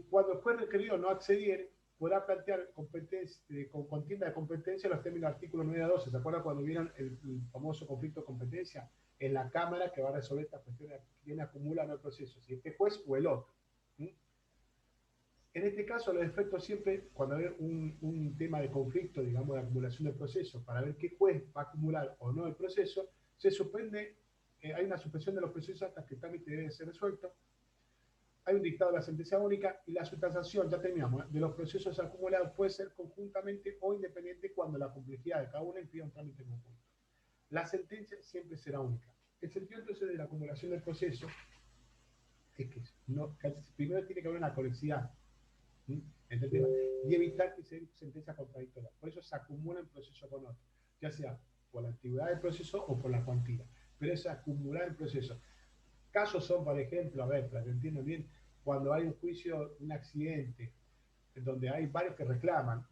Cuando el juez requerido no accediere, podrá plantear con contienda de competencia los términos del artículo 9 a 12. ¿Se acuerdan cuando vieron el famoso conflicto de competencia? En la Cámara que va a resolver esta cuestión de quién acumula en el proceso, si este juez o el otro. ¿Sí? En este caso, los efectos siempre, cuando hay un tema de conflicto, digamos, de acumulación del proceso, para ver qué juez va a acumular o no el proceso, se suspende, hay una suspensión de los procesos hasta que el trámite debe ser resuelto. Hay un dictado de la sentencia única y la sustanciación, ya terminamos, de los procesos acumulados puede ser conjuntamente o independiente cuando la complejidad de cada uno impida un trámite conjunto. La sentencia siempre será única. El sentido entonces de la acumulación del proceso es que primero tiene que haber una conexidad entre el tema y evitar que se den sentencias contradictorias. Por eso se acumula un proceso con otro, ya sea por la antigüedad del proceso o por la cuantía. Pero es acumular el proceso. Casos son, por ejemplo, a ver, para que entiendan bien, cuando hay un juicio, un accidente, donde hay varios que reclaman.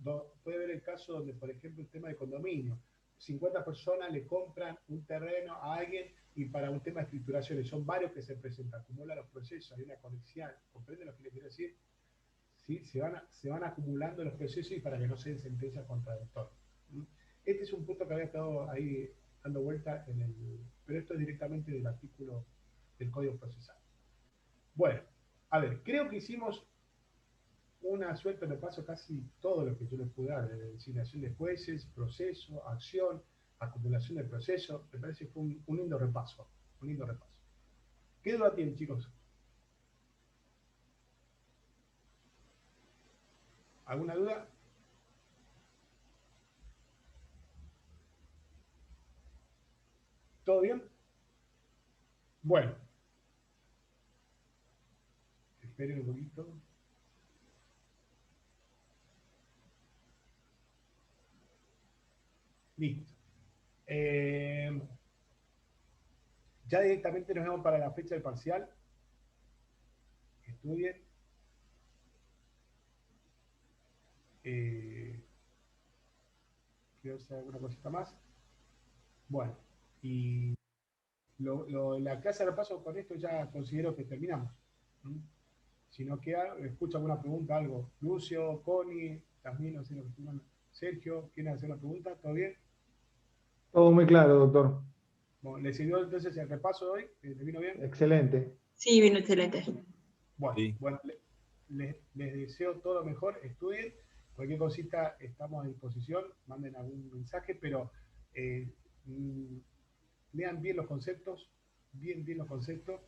Puede haber el caso donde, por ejemplo, el tema de condominio. 50 personas le compran un terreno a alguien y para un tema de escrituración, son varios que se presentan, acumulan los procesos, hay una conexión. ¿Comprenden lo que les quiero decir? ¿Sí? Se van acumulando los procesos y para que no se den sentencias contradictorias. Este es un punto que había estado ahí dando vuelta pero esto es directamente del artículo del Código Procesal. Bueno, a ver, creo que hicimos una suerte de repaso casi todo lo que yo les pude dar, de designación de jueces, proceso, acción, acumulación del proceso. Me parece que fue un lindo repaso, un lindo repaso. ¿Qué duda tienen, chicos? ¿Alguna duda? ¿Todo bien? Bueno. Esperen un poquito. Listo. Ya directamente nos vemos para la fecha del parcial. Estudien. Quiero hacer alguna cosita más. Bueno, y la clase de repaso con esto ya considero que terminamos. Si no queda, escucha alguna pregunta, algo. Lucio, Connie, también, no sé lo que tengan. Sergio, ¿quieren hacer una pregunta? ¿Todo bien? Todo muy claro, doctor. Bueno, ¿les sirvió entonces el repaso de hoy? ¿Les vino bien? Excelente. Sí, vino excelente. Bueno, Sí. bueno les deseo todo lo mejor, estudien. Cualquier cosita estamos a disposición, manden algún mensaje, pero lean bien los conceptos, bien los conceptos,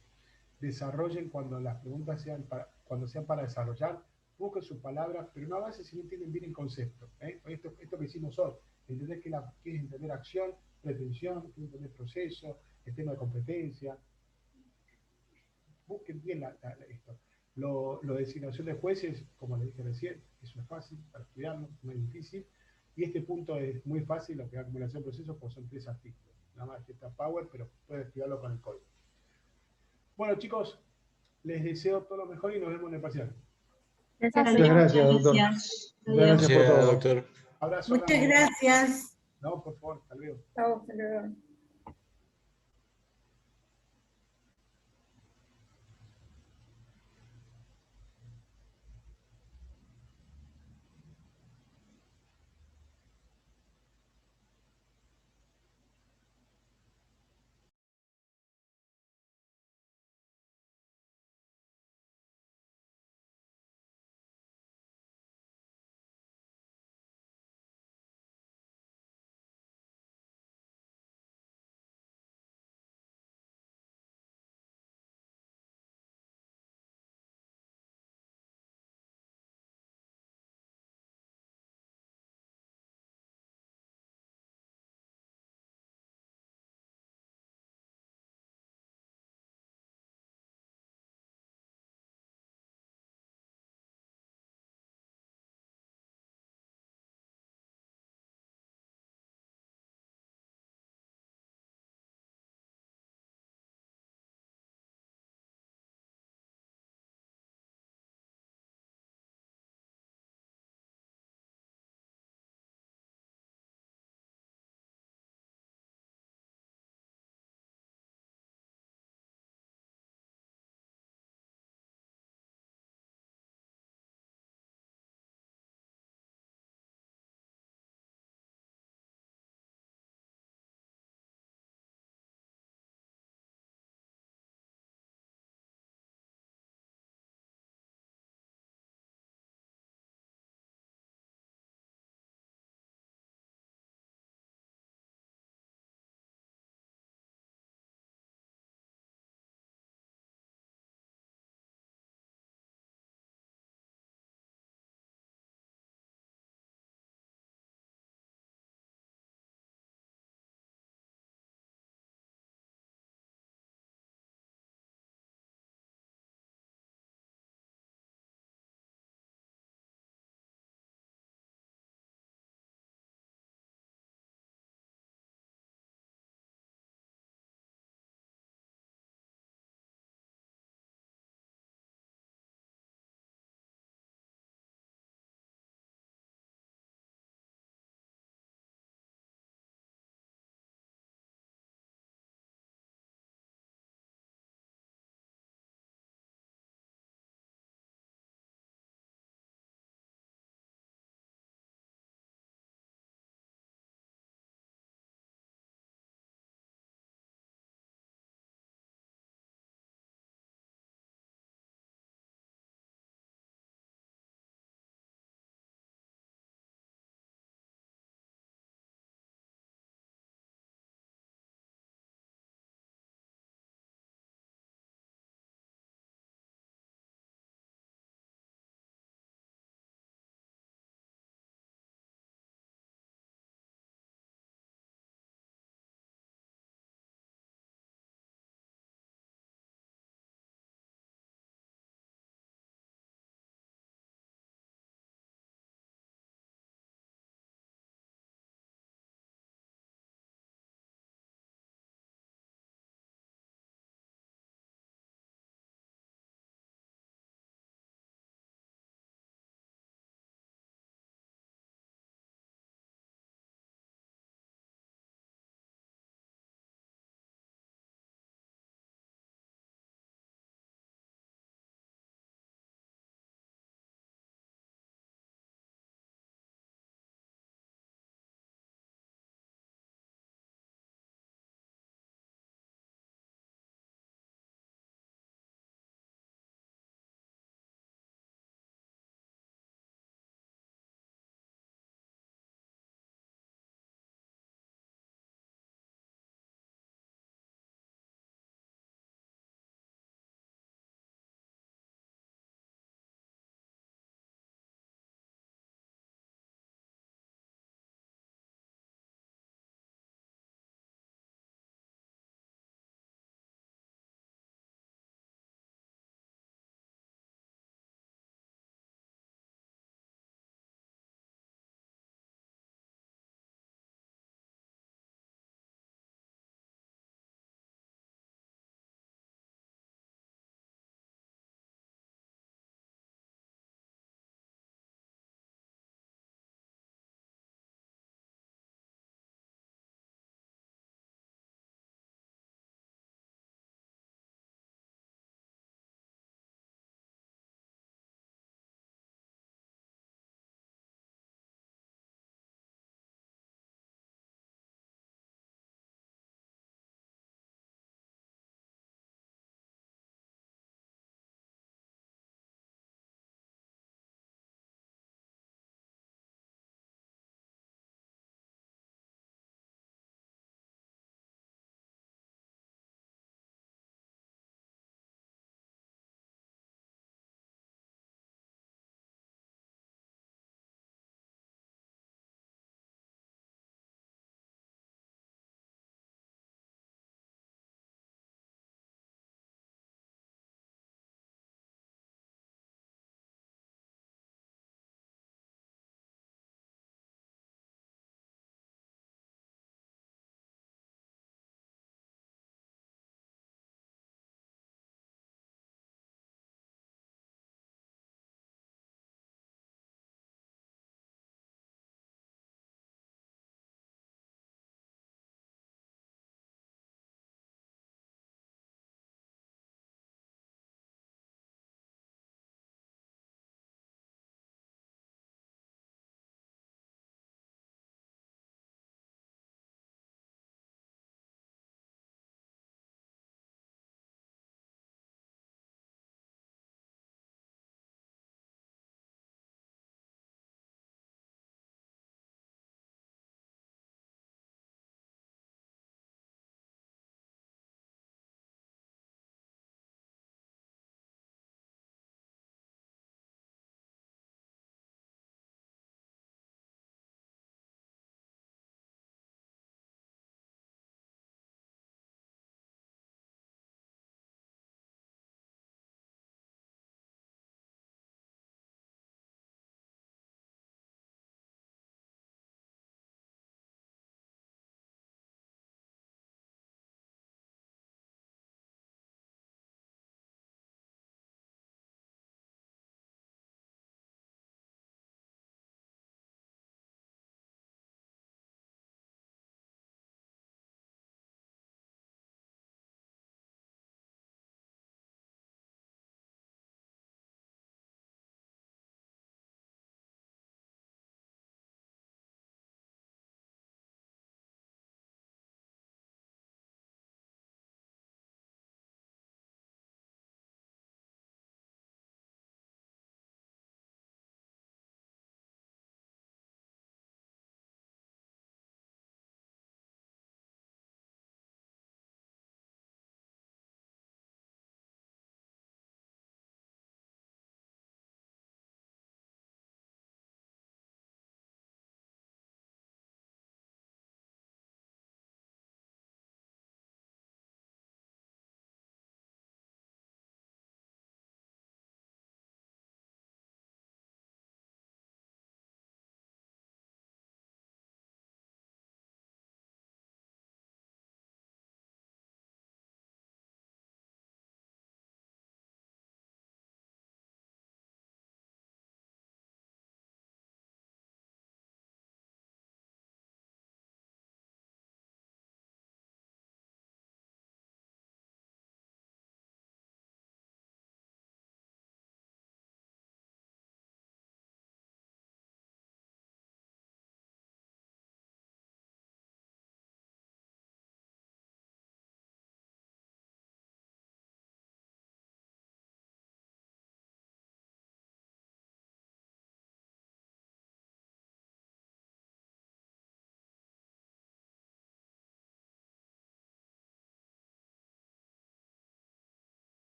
desarrollen cuando las preguntas sean para desarrollar, busquen sus palabras, pero no avancen si no entienden bien el concepto. Esto que hicimos hoy, entender que quieres entender acción, pretensión, quieres entender proceso, el tema de competencia. Busquen bien esto. Lo de designación de jueces, como les dije recién, eso es fácil para estudiarlo, no es difícil. Y este punto es muy fácil, lo que es acumulación de procesos, pues son 3 artículos. Nada más que está Power, pero pueden estudiarlo con el código. Bueno, chicos, les deseo todo lo mejor y nos vemos en el parcial. Muchas gracias, doctor. Gracias. Muchas gracias por todo. doctor. Abrazo. Muchas gracias. No, por favor, hasta luego. Chao, hasta luego.